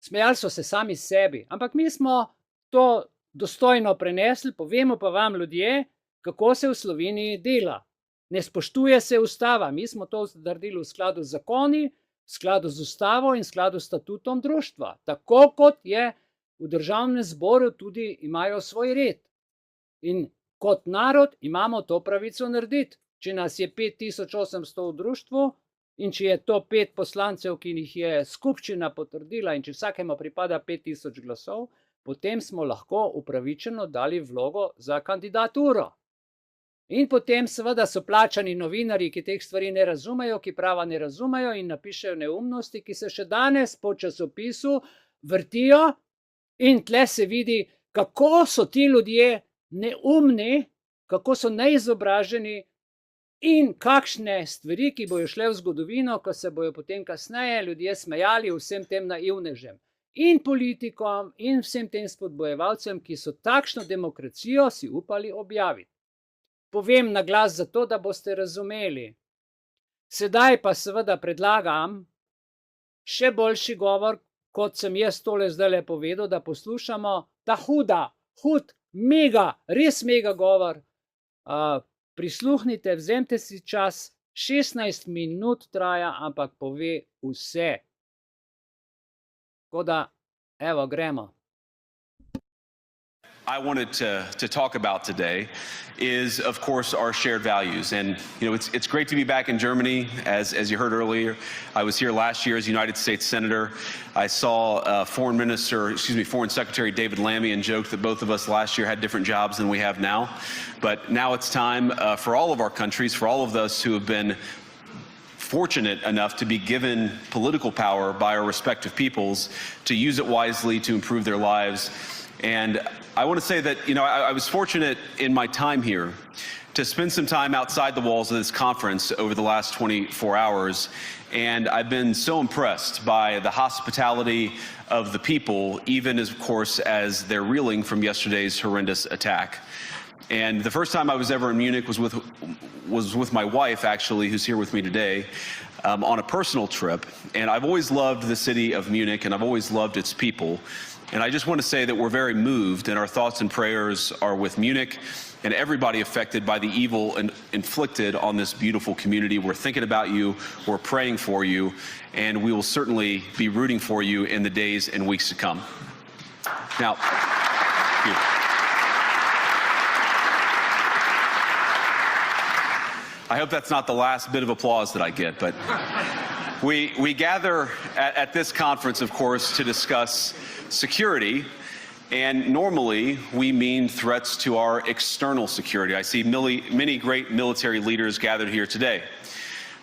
Smejali so se sami sebi, ampak mi smo to dostojno prenesli, povemo pa vam ljudje, kako se v Sloveniji dela. Ne spoštuje se ustava, mi smo to naredili v skladu z zakoni, v skladu z ustavo in v skladu s statutom društva. Tako kot je v državnem zboru tudi imajo svoj red. In kot narod imamo to pravico narediti. Če nas je 5800 v društvu in če je to 5 poslancev, ki jih je skupščina potrdila in če vsakemu pripada 5000 glasov, potem smo lahko upravičeno dali vlogo za kandidaturo. In potem seveda so plačani novinarji, ki teh stvari ne razumejo, ki prava ne razumejo in napišejo neumnosti, ki se še danes po časopisu vrtijo in tle se vidi, kako so ti ljudje neumni, kako so neizobraženi in kakšne stvari, ki bojo šle v zgodovino, ko se bojo potem kasneje ljudje smejali vsem tem naivnežem. In politikom in vsem tem spodbojevalcem, ki so takšno demokracijo si upali objaviti. Povem na glas zato, da boste razumeli. Sedaj pa seveda predlagam še boljši govor, kot sem jaz tole zdajle povedal, da poslušamo ta hud, mega, res mega govor. Prisluhnite, vzemite si čas, 16 minut traja, ampak pove vse. Tako da, evo, gremo. I wanted to talk about today is, of course, our shared values. And, you know, it's great to be back in Germany. As you heard earlier, I was here last year as United States Senator. I saw Foreign Secretary David Lammy and joked that both of us last year had different jobs than we have now. But now it's time for all of our countries, for all of us who have been fortunate enough to be given political power by our respective peoples, to use it wisely to improve their lives. And I want to say that, you know, I was fortunate in my time here to spend some time outside the walls of this conference over the last 24 hours. And I've been so impressed by the hospitality of the people, even as, of course, as they're reeling from yesterday's horrendous attack. And the first time I was ever in Munich was with my wife, actually, who's here with me today, on a personal trip. And I've always loved the city of Munich, and I've always loved its people. And I just want to say that we're very moved, and our thoughts and prayers are with Munich and everybody affected by the evil inflicted on this beautiful community. We're thinking about you, we're praying for you, and we will certainly be rooting for you in the days and weeks to come. Now, I hope that's not the last bit of applause that I get, but we gather at this conference, of course, to discuss security, and normally we mean threats to our external security. I see many great military leaders gathered here today.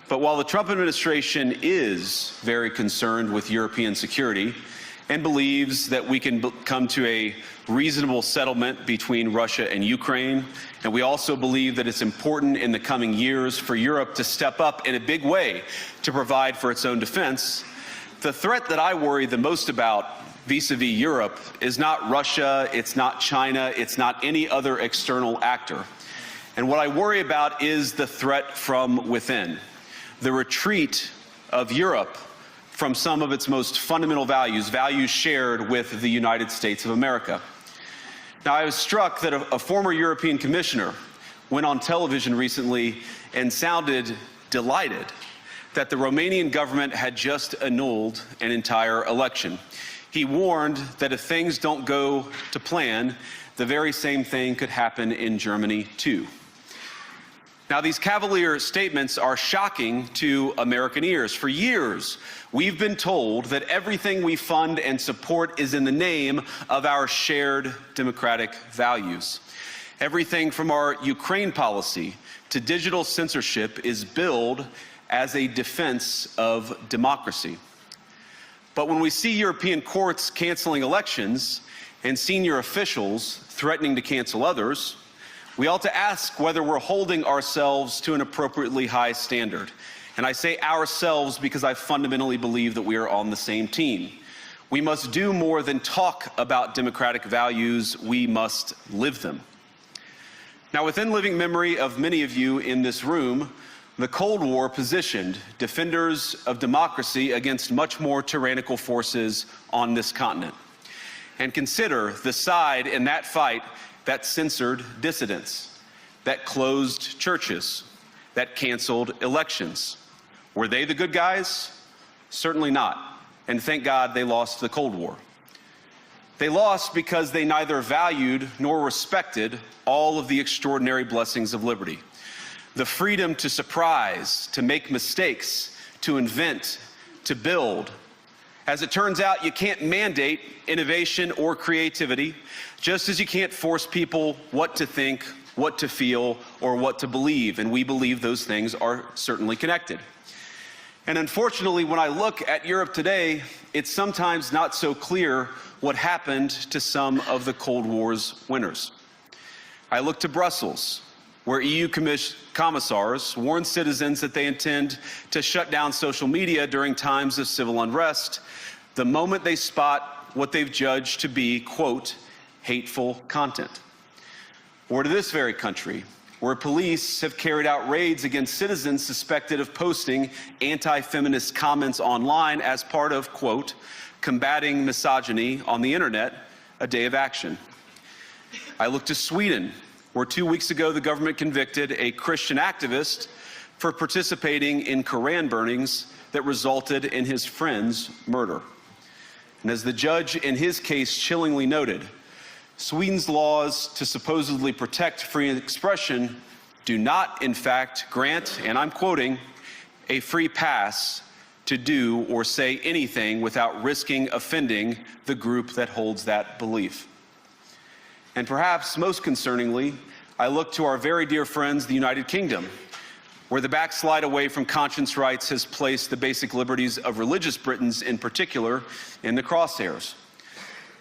But while the Trump administration is very concerned with European security and believes that we can come to a reasonable settlement between Russia and Ukraine, and we also believe that it's important in the coming years for Europe to step up in a big way to provide for its own defense, the threat that I worry the most about vis-a-vis Europe is not Russia, it's not China, it's not any other external actor. And what I worry about is the threat from within, the retreat of Europe from some of its most fundamental values, values shared with the United States of America. Now, I was struck that a former European commissioner went on television recently and sounded delighted that the Romanian government had just annulled an entire election. He warned that if things don't go to plan, the very same thing could happen in Germany too. Now, these cavalier statements are shocking to American ears. For years, we've been told that everything we fund and support is in the name of our shared democratic values. Everything from our Ukraine policy to digital censorship is billed as a defense of democracy. But when we see European courts canceling elections and senior officials threatening to cancel others, we ought to ask whether we're holding ourselves to an appropriately high standard. And I say ourselves because I fundamentally believe that we are on the same team. We must do more than talk about democratic values, we must live them. Now, within living memory of many of you in this room, the Cold War positioned defenders of democracy against much more tyrannical forces on this continent. And consider the side in that fight that censored dissidents, that closed churches, that canceled elections. Were they the good guys? Certainly not. And thank God they lost the Cold War. They lost because they neither valued nor respected all of the extraordinary blessings of liberty. The freedom to surprise, to make mistakes, to invent, to build. As it turns out, you can't mandate innovation or creativity, just as you can't force people what to think, what to feel, or what to believe. And we believe those things are certainly connected. And unfortunately, when I look at Europe today, it's sometimes not so clear what happened to some of the Cold War's winners. I look to Brussels, where EU commissars warn citizens that they intend to shut down social media during times of civil unrest the moment they spot what they've judged to be, quote, hateful content. Or to this very country, where police have carried out raids against citizens suspected of posting anti-feminist comments online as part of, quote, combating misogyny on the internet, a day of action. I look to Sweden, where 2 weeks ago the government convicted a Christian activist for participating in Koran burnings that resulted in his friend's murder. And as the judge in his case chillingly noted, Sweden's laws to supposedly protect free expression do not, in fact, grant, and I'm quoting, a free pass to do or say anything without risking offending the group that holds that belief. And perhaps most concerningly, I look to our very dear friends, the United Kingdom, where the backslide away from conscience rights has placed the basic liberties of religious Britons in particular in the crosshairs.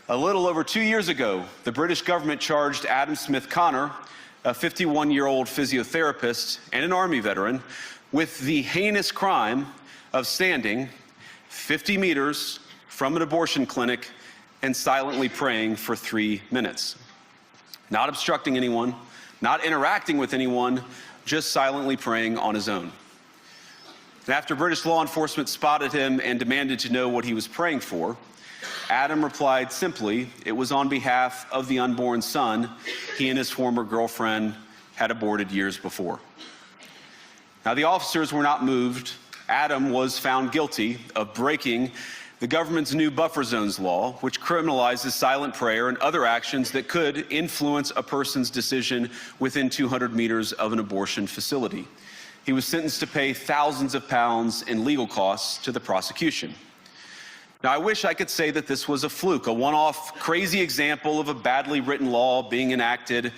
A little over 2 years ago, the British government charged Adam Smith Connor, a 51-year-old physiotherapist and an Army veteran, with the heinous crime of standing 50 meters from an abortion clinic and silently praying for 3 minutes. Not obstructing anyone, not interacting with anyone, just silently praying on his own. And after British law enforcement spotted him and demanded to know what he was praying for, Adam replied simply, it was on behalf of the unborn son he and his former girlfriend had aborted years before. Now, the officers were not moved. Adam was found guilty of breaking the government's new buffer zones law, which criminalizes silent prayer and other actions that could influence a person's decision within 200 meters of an abortion facility. He was sentenced to pay thousands of pounds in legal costs to the prosecution. Now, I wish I could say that this was a fluke, a one-off crazy example of a badly written law being enacted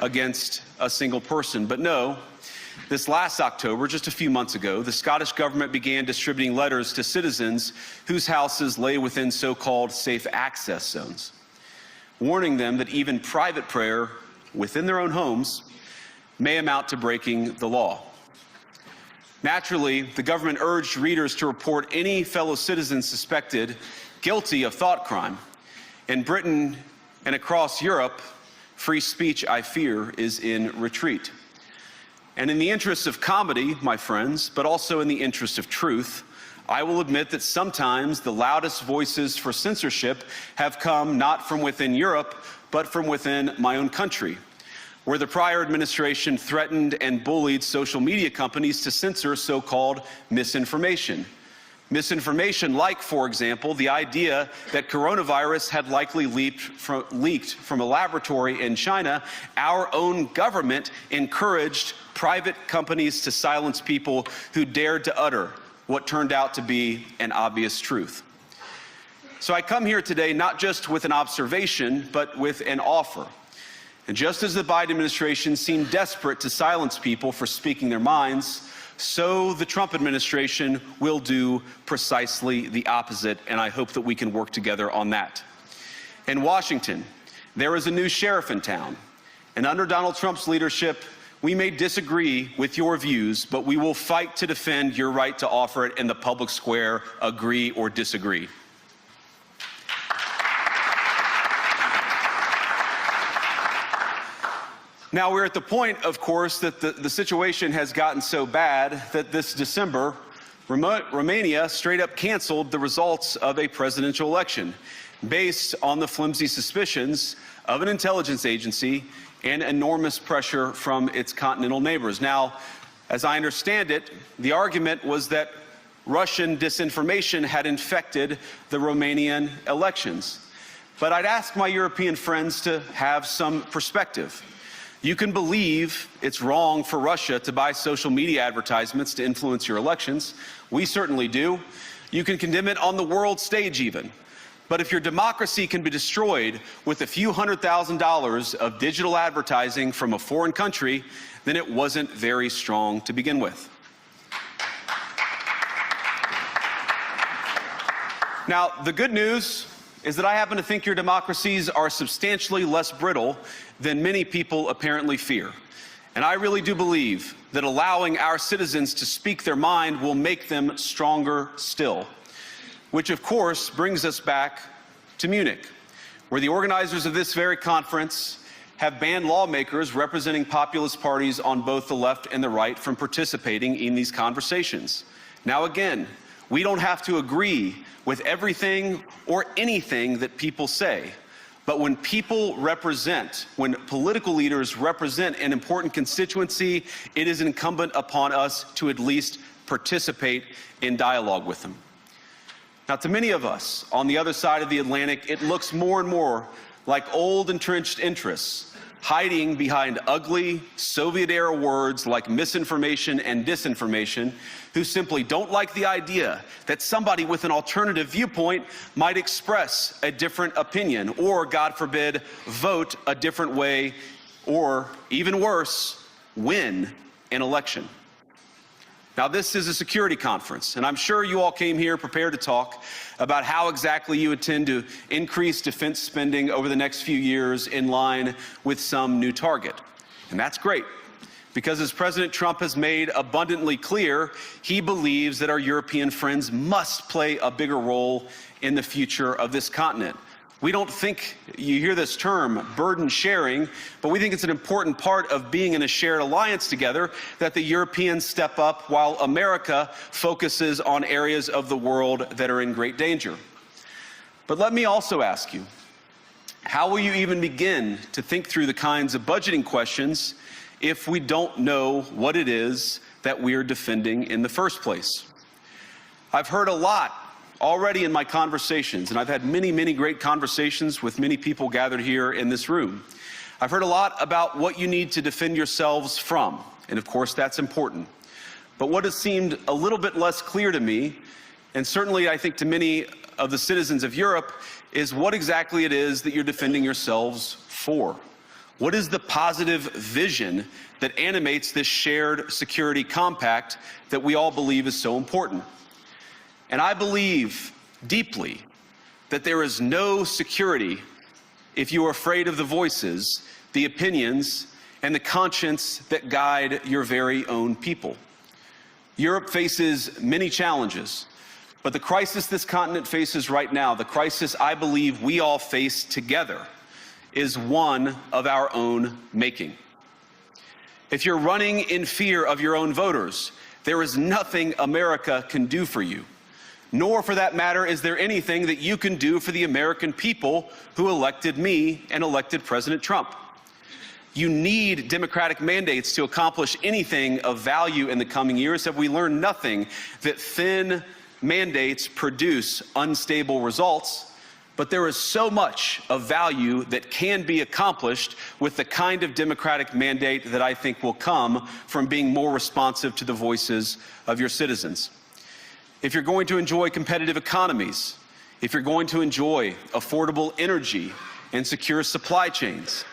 against a single person. But no, this last October, just a few months ago, the Scottish government began distributing letters to citizens whose houses lay within so-called safe access zones, warning them that even private prayer within their own homes may amount to breaking the law. Naturally, the government urged readers to report any fellow citizen suspected guilty of thought crime. In Britain and across Europe, free speech, I fear, is in retreat. And in the interest of comedy, my friends, but also in the interest of truth, I will admit that sometimes the loudest voices for censorship have come not from within Europe, but from within my own country, where the prior administration threatened and bullied social media companies to censor so-called misinformation. Misinformation like, for example, the idea that coronavirus had likely leaked from a laboratory in China. Our own government encouraged private companies to silence people who dared to utter what turned out to be an obvious truth. So I come here today not just with an observation, but with an offer. And just as the Biden administration seemed desperate to silence people for speaking their minds, so the Trump administration will do precisely the opposite, and I hope that we can work together on that. In Washington, there is a new sheriff in town, and under Donald Trump's leadership, we may disagree with your views, but we will fight to defend your right to offer it in the public square, agree or disagree. Now, we're at the point, of course, that the situation has gotten so bad that this December, Romania straight up canceled the results of a presidential election based on the flimsy suspicions of an intelligence agency and enormous pressure from its continental neighbors. Now, as I understand it, the argument was that Russian disinformation had infected the Romanian elections. But I'd ask my European friends to have some perspective. You can believe it's wrong for Russia to buy social media advertisements to influence your elections. We certainly do. You can condemn it on the world stage even. But if your democracy can be destroyed with a few $100,000 of digital advertising from a foreign country, then it wasn't very strong to begin with. Now, the good news is that I happen to think your democracies are substantially less brittle than many people apparently fear. And I really do believe that allowing our citizens to speak their mind will make them stronger still. Which, of course, brings us back to Munich, where the organizers of this very conference have banned lawmakers representing populist parties on both the left and the right from participating in these conversations. Now, again, we don't have to agree with everything or anything that people say. But when people represent, when political leaders represent an important constituency, it is incumbent upon us to at least participate in dialogue with them. Now, to many of us on the other side of the Atlantic, it looks more and more like old entrenched interests hiding behind ugly Soviet-era words like misinformation and disinformation, who simply don't like the idea that somebody with an alternative viewpoint might express a different opinion or, God forbid, vote a different way or, even worse, win an election. Now, this is a security conference, and I'm sure you all came here prepared to talk about how exactly you intend to increase defense spending over the next few years in line with some new target. And that's great, because as President Trump has made abundantly clear, he believes that our European friends must play a bigger role in the future of this continent. We don't think, you hear this term, burden sharing, but we think it's an important part of being in a shared alliance together that the Europeans step up while America focuses on areas of the world that are in great danger. But let me also ask you, how will you even begin to think through the kinds of budgeting questions if we don't know what it is that we're defending in the first place? I've heard a lot already in my conversations, and I've had many, many great conversations with many people gathered here in this room. I've heard a lot about what you need to defend yourselves from, and of course that's important. But what has seemed a little bit less clear to me, and certainly I think to many of the citizens of Europe, is what exactly it is that you're defending yourselves for. What is the positive vision that animates this shared security compact that we all believe is so important? And I believe deeply that there is no security if you are afraid of the voices, the opinions, and the conscience that guide your very own people. Europe faces many challenges, but the crisis this continent faces right now, the crisis I believe we all face together, is one of our own making. If you're running in fear of your own voters, there is nothing America can do for you. Nor, for that matter, is there anything that you can do for the American people who elected me and elected President Trump. You need democratic mandates to accomplish anything of value in the coming years. Have we learned nothing that thin mandates produce unstable results? But there is so much of value that can be accomplished with the kind of democratic mandate that I think will come from being more responsive to the voices of your citizens. If you're going to enjoy competitive economies, if you're going to enjoy affordable energy and secure supply chains,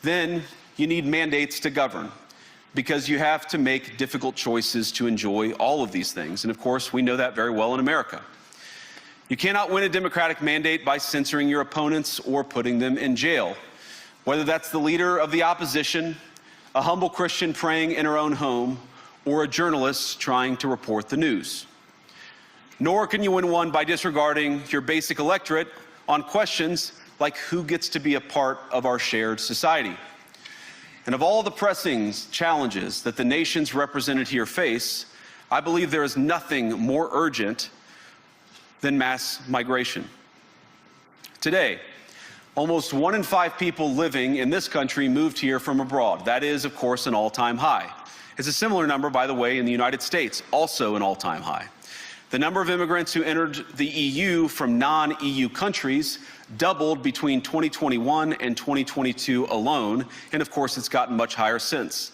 then you need mandates to govern, because you have to make difficult choices to enjoy all of these things. And of course, we know that very well in America. You cannot win a democratic mandate by censoring your opponents or putting them in jail, whether that's the leader of the opposition, a humble Christian praying in her own home, or a journalist trying to report the news. Nor can you win one by disregarding your basic electorate on questions like who gets to be a part of our shared society. And of all the pressing challenges that the nations represented here face, I believe there is nothing more urgent than mass migration. Today, almost 1 in 5 people living in this country moved here from abroad. That is, of course, an all-time high. It's a similar number, by the way, in the United States, also an all-time high. The number of immigrants who entered the EU from non-EU countries doubled between 2021 and 2022 alone, and of course it's gotten much higher since.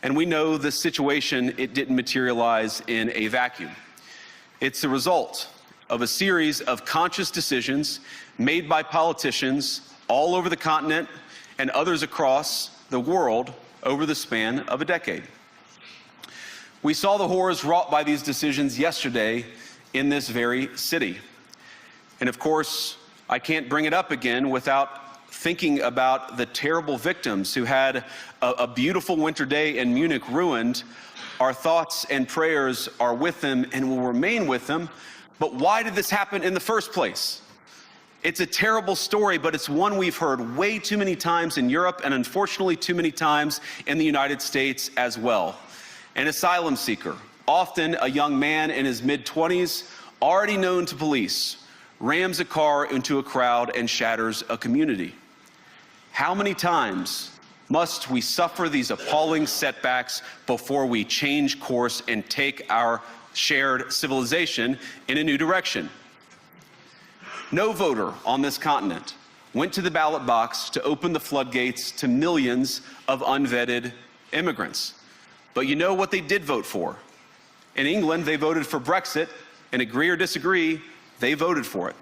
And we know the situation, it didn't materialize in a vacuum. It's the result of a series of conscious decisions made by politicians all over the continent and others across the world over the span of a decade. We saw the horrors wrought by these decisions yesterday in this very city. And of course, I can't bring it up again without thinking about the terrible victims who had a beautiful winter day in Munich ruined. Our thoughts and prayers are with them and will remain with them. But why did this happen in the first place? It's a terrible story, but it's one we've heard way too many times in Europe and unfortunately too many times in the United States as well. An asylum seeker, often a young man in his mid-20s, already known to police, rams a car into a crowd and shatters a community. How many times must we suffer these appalling setbacks before we change course and take our shared civilization in a new direction? No voter on this continent went to the ballot box to open the floodgates to millions of unvetted immigrants. But you know what they did vote for? In England, they voted for Brexit, and agree or disagree, they voted for it.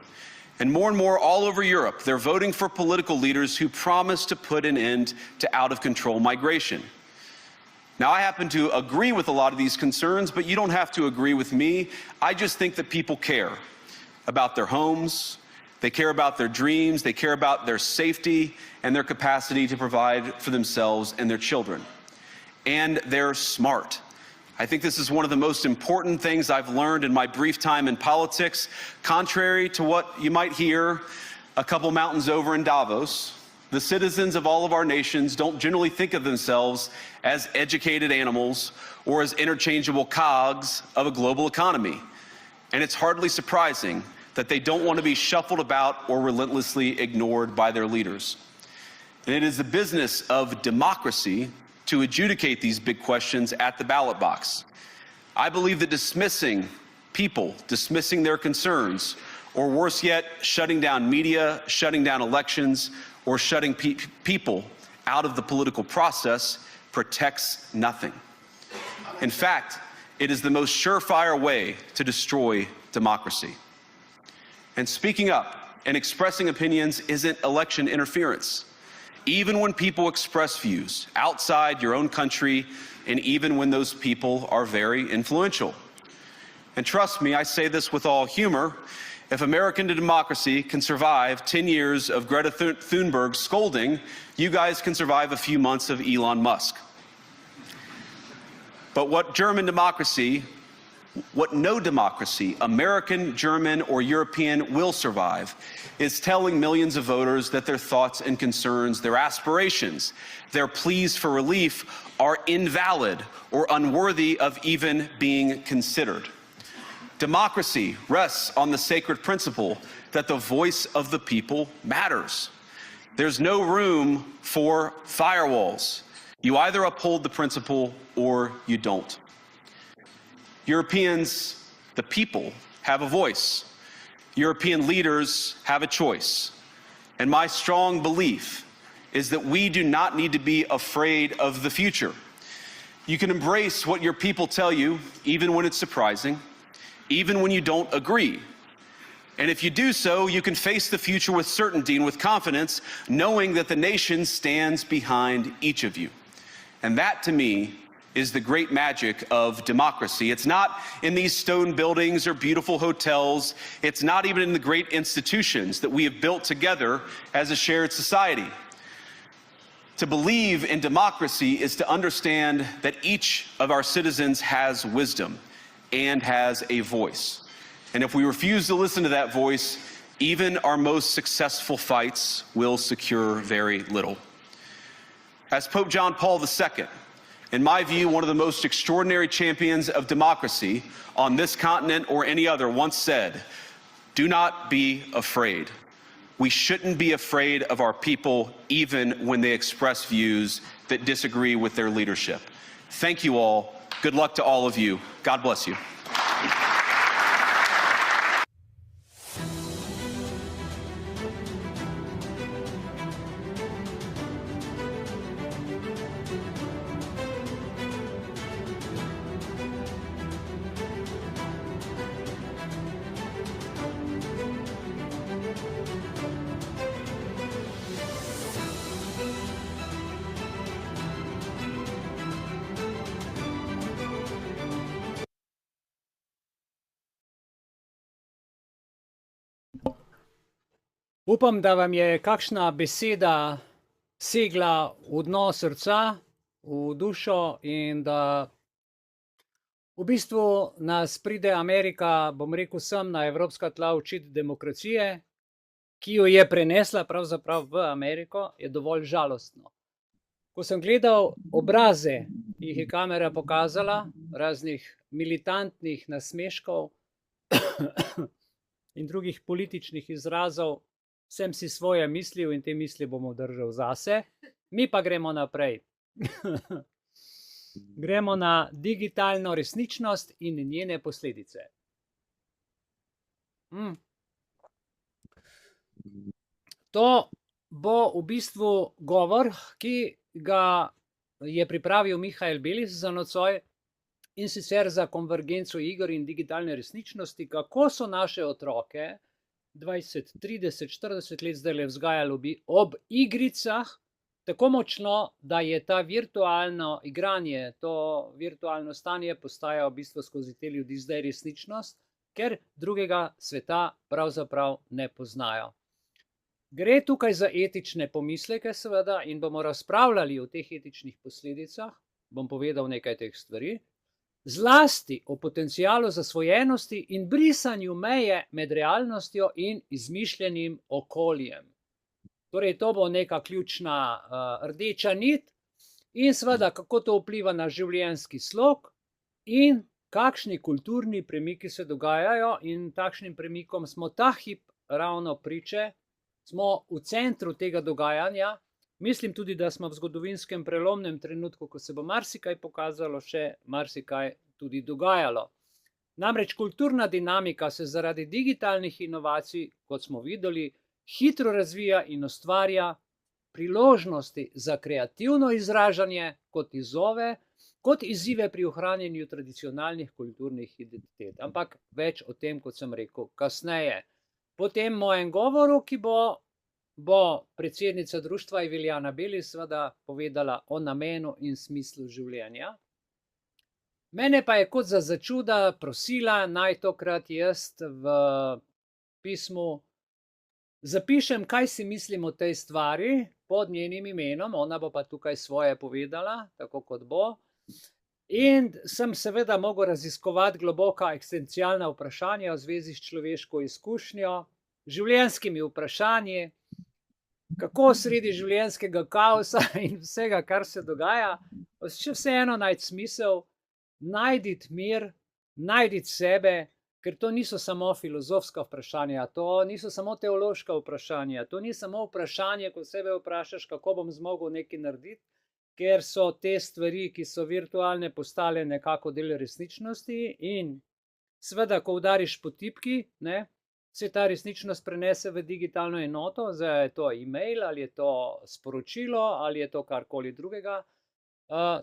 And more all over Europe, they're voting for political leaders who promise to put an end to out-of-control migration. Now, I happen to agree with a lot of these concerns, but you don't have to agree with me. I just think that people care about their homes, they care about their dreams, they care about their safety and their capacity to provide for themselves and their children. And they're smart. I think this is one of the most important things I've learned in my brief time in politics. Contrary to what you might hear a couple mountains over in Davos, the citizens of all of our nations don't generally think of themselves as educated animals or as interchangeable cogs of a global economy. And it's hardly surprising that they don't want to be shuffled about or relentlessly ignored by their leaders. And it is the business of democracy to adjudicate these big questions at the ballot box. I believe that dismissing people, dismissing their concerns, or worse yet, shutting down media, shutting down elections, or shutting people out of the political process protects nothing. In fact, it is the most surefire way to destroy democracy. And speaking up and expressing opinions isn't election interference. Even when people express views outside your own country, and even when those people are very influential. And trust me, I say this with all humor, if American democracy can survive 10 years of Greta Thunberg scolding, you guys can survive a few months of Elon Musk. But what no democracy, American, German, or European, will survive is telling millions of voters that their thoughts and concerns, their aspirations, their pleas for relief are invalid or unworthy of even being considered. Democracy rests on the sacred principle that the voice of the people matters. There's no room for firewalls. You either uphold the principle or you don't. Europeans, the people, have a voice. European leaders have a choice. And my strong belief is that we do not need to be afraid of the future. You can embrace what your people tell you, even when it's surprising, even when you don't agree. And if you do so, you can face the future with certainty and with confidence, knowing that the nation stands behind each of you. And that, to me, is the great magic of democracy. It's not in these stone buildings or beautiful hotels. It's not even in the great institutions that we have built together as a shared society. To believe in democracy is to understand that each of our citizens has wisdom and has a voice. And if we refuse to listen to that voice, even our most successful fights will secure very little. As Pope John Paul II, in my view, one of the most extraordinary champions of democracy on this continent or any other, once said, "Do not be afraid." We shouldn't be afraid of our people, even when they express views that disagree with their leadership. Thank you all. Good luck to all of you. God bless you. Upam, da vam je kakšna beseda segla v dno srca, v dušo in da v bistvu nas pride Amerika, bom rekel, sem na evropska tla učiti demokracije, ki jo je prenesla pravzaprav v Ameriko, je dovolj žalostno. Ko sem gledal obraze, ki jih je kamera pokazala, raznih militantnih nasmeškov in drugih političnih izrazov, sem si svoje mislil in te misli bomo držal zase. Mi pa gremo naprej. Gremo na digitalno resničnost in njene posledice. To bo v bistvu govor, ki ga je pripravil Mihael Belis za nocoj, in sicer za konvergenco igr in digitalne resničnosti, kako so naše otroke 20, 30, 40 let zdaj vzgajalo bi ob igricah tako močno, da je ta virtualno igranje, to virtualno stanje postaja v bistvu skozi te ljudi zdaj resničnost, ker drugega sveta pravzaprav ne poznajo. Gre tukaj za etične pomisleke seveda in bomo razpravljali o teh etičnih posledicah, bom povedal nekaj teh stvari, zlasti o potencialu zasvojenosti in brisanju meje med realnostjo in izmišljenim okoljem. Torej, to bo neka ključna rdeča nit in seveda, kako to vpliva na življenjski slog in kakšni kulturni premiki se dogajajo, in takšnim premikom smo ta hip ravno priče, smo v centru tega dogajanja. Mislim tudi, da smo v zgodovinskem prelomnem trenutku, ko se bo marsikaj pokazalo, še marsikaj tudi dogajalo. Namreč kulturna dinamika se zaradi digitalnih inovacij, kot smo videli, hitro razvija in ustvarja priložnosti za kreativno izražanje kot izzove, kot izzive pri ohranjanju tradicionalnih kulturnih identitet. Ampak več o tem, kot sem rekel, kasneje. Po tem mojem govoru, ki bo predsednica društva Eviljana Belis seveda povedala o namenu in smislu življenja. Mene pa je kot za začuda prosila, naj tokrat jaz v pismu zapišem, kaj si mislim o tej stvari pod njenim imenom, ona bo pa tukaj svoje povedala, tako kot bo. In sem seveda mogel raziskovati globoka eksistencialna vprašanja v zvezi s človeško izkušnjo, življenjskimi vprašanji, kako sredi življenjskega kaosa in vsega, kar se dogaja, še vseeno najti smisel, najditi mir, najditi sebe, ker to niso samo filozofska vprašanja, to niso samo teološka vprašanja, to ni samo vprašanje, ko sebe vprašaš, kako bom zmogel nekaj narediti, ker so te stvari, ki so virtualne, postale nekako del resničnosti in seveda, ko udariš po tipki, ne, se ta resničnost prenese v digitalno enoto, zdaj je to e-mail, ali je to sporočilo, ali je to karkoli drugega.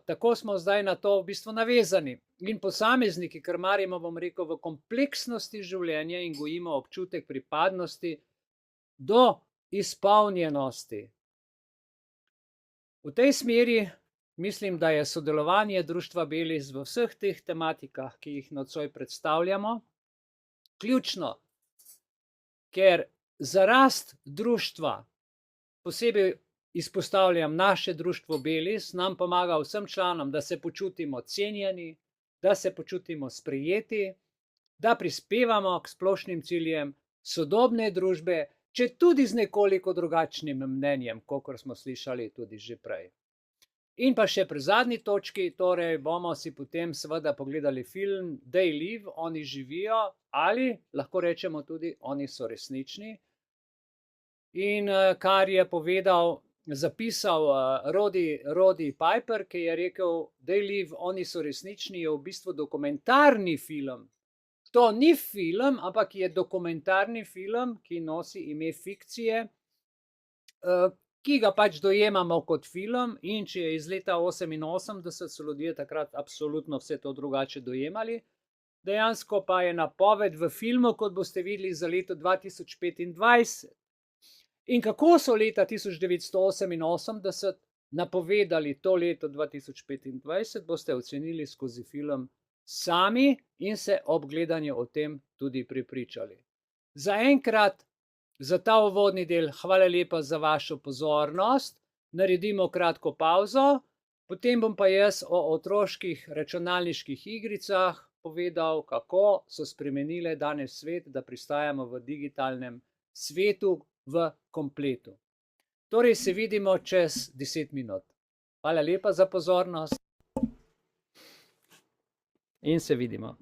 Tako smo zdaj na to v bistvu navezani. In posamezniki, ker marimo, bom rekel, v kompleksnosti življenja in gojimo občutek pripadnosti do izpolnjenosti. V tej smeri mislim, da je sodelovanje Društva Belis v vseh teh tematikah, ki jih nocoj predstavljamo, ključno, ker za rast društva, posebej izpostavljam naše društvo Belis, nam pomaga vsem članom, da se počutimo cenjeni, da se počutimo sprejeti, da prispevamo k splošnim ciljem sodobne družbe, če tudi z nekoliko drugačnim mnenjem, kakor smo slišali tudi že prej. In pa še pri zadnji točki, torej bomo si potem seveda pogledali film They Live, oni živijo, ali lahko rečemo tudi oni so resnični. In kar je povedal, zapisal Roddy Piper, ki je rekel, They Live, oni so resnični, je v bistvu dokumentarni film. To ni film, ampak je dokumentarni film, ki nosi ime fikcije, ki ga pač dojemamo kot film, in če je iz leta 1988, so ljudje takrat absolutno vse to drugače dojemali. Dejansko pa je napoved v filmu, kot boste videli, za leto 2025. In kako so leta 1988 napovedali to leto 2025, boste ocenili skozi film sami in se ob gledanju o tem tudi prepričali. Zaenkrat, za ta uvodni del, hvala lepa za vašo pozornost. Naredimo kratko pauzo, potem bom pa jaz o otroških računalniških igricah povedal, kako so spremenile danes svet, da pristajamo v digitalnem svetu v kompletu. Torej se vidimo čez 10 minut. Hvala lepa za pozornost in se vidimo.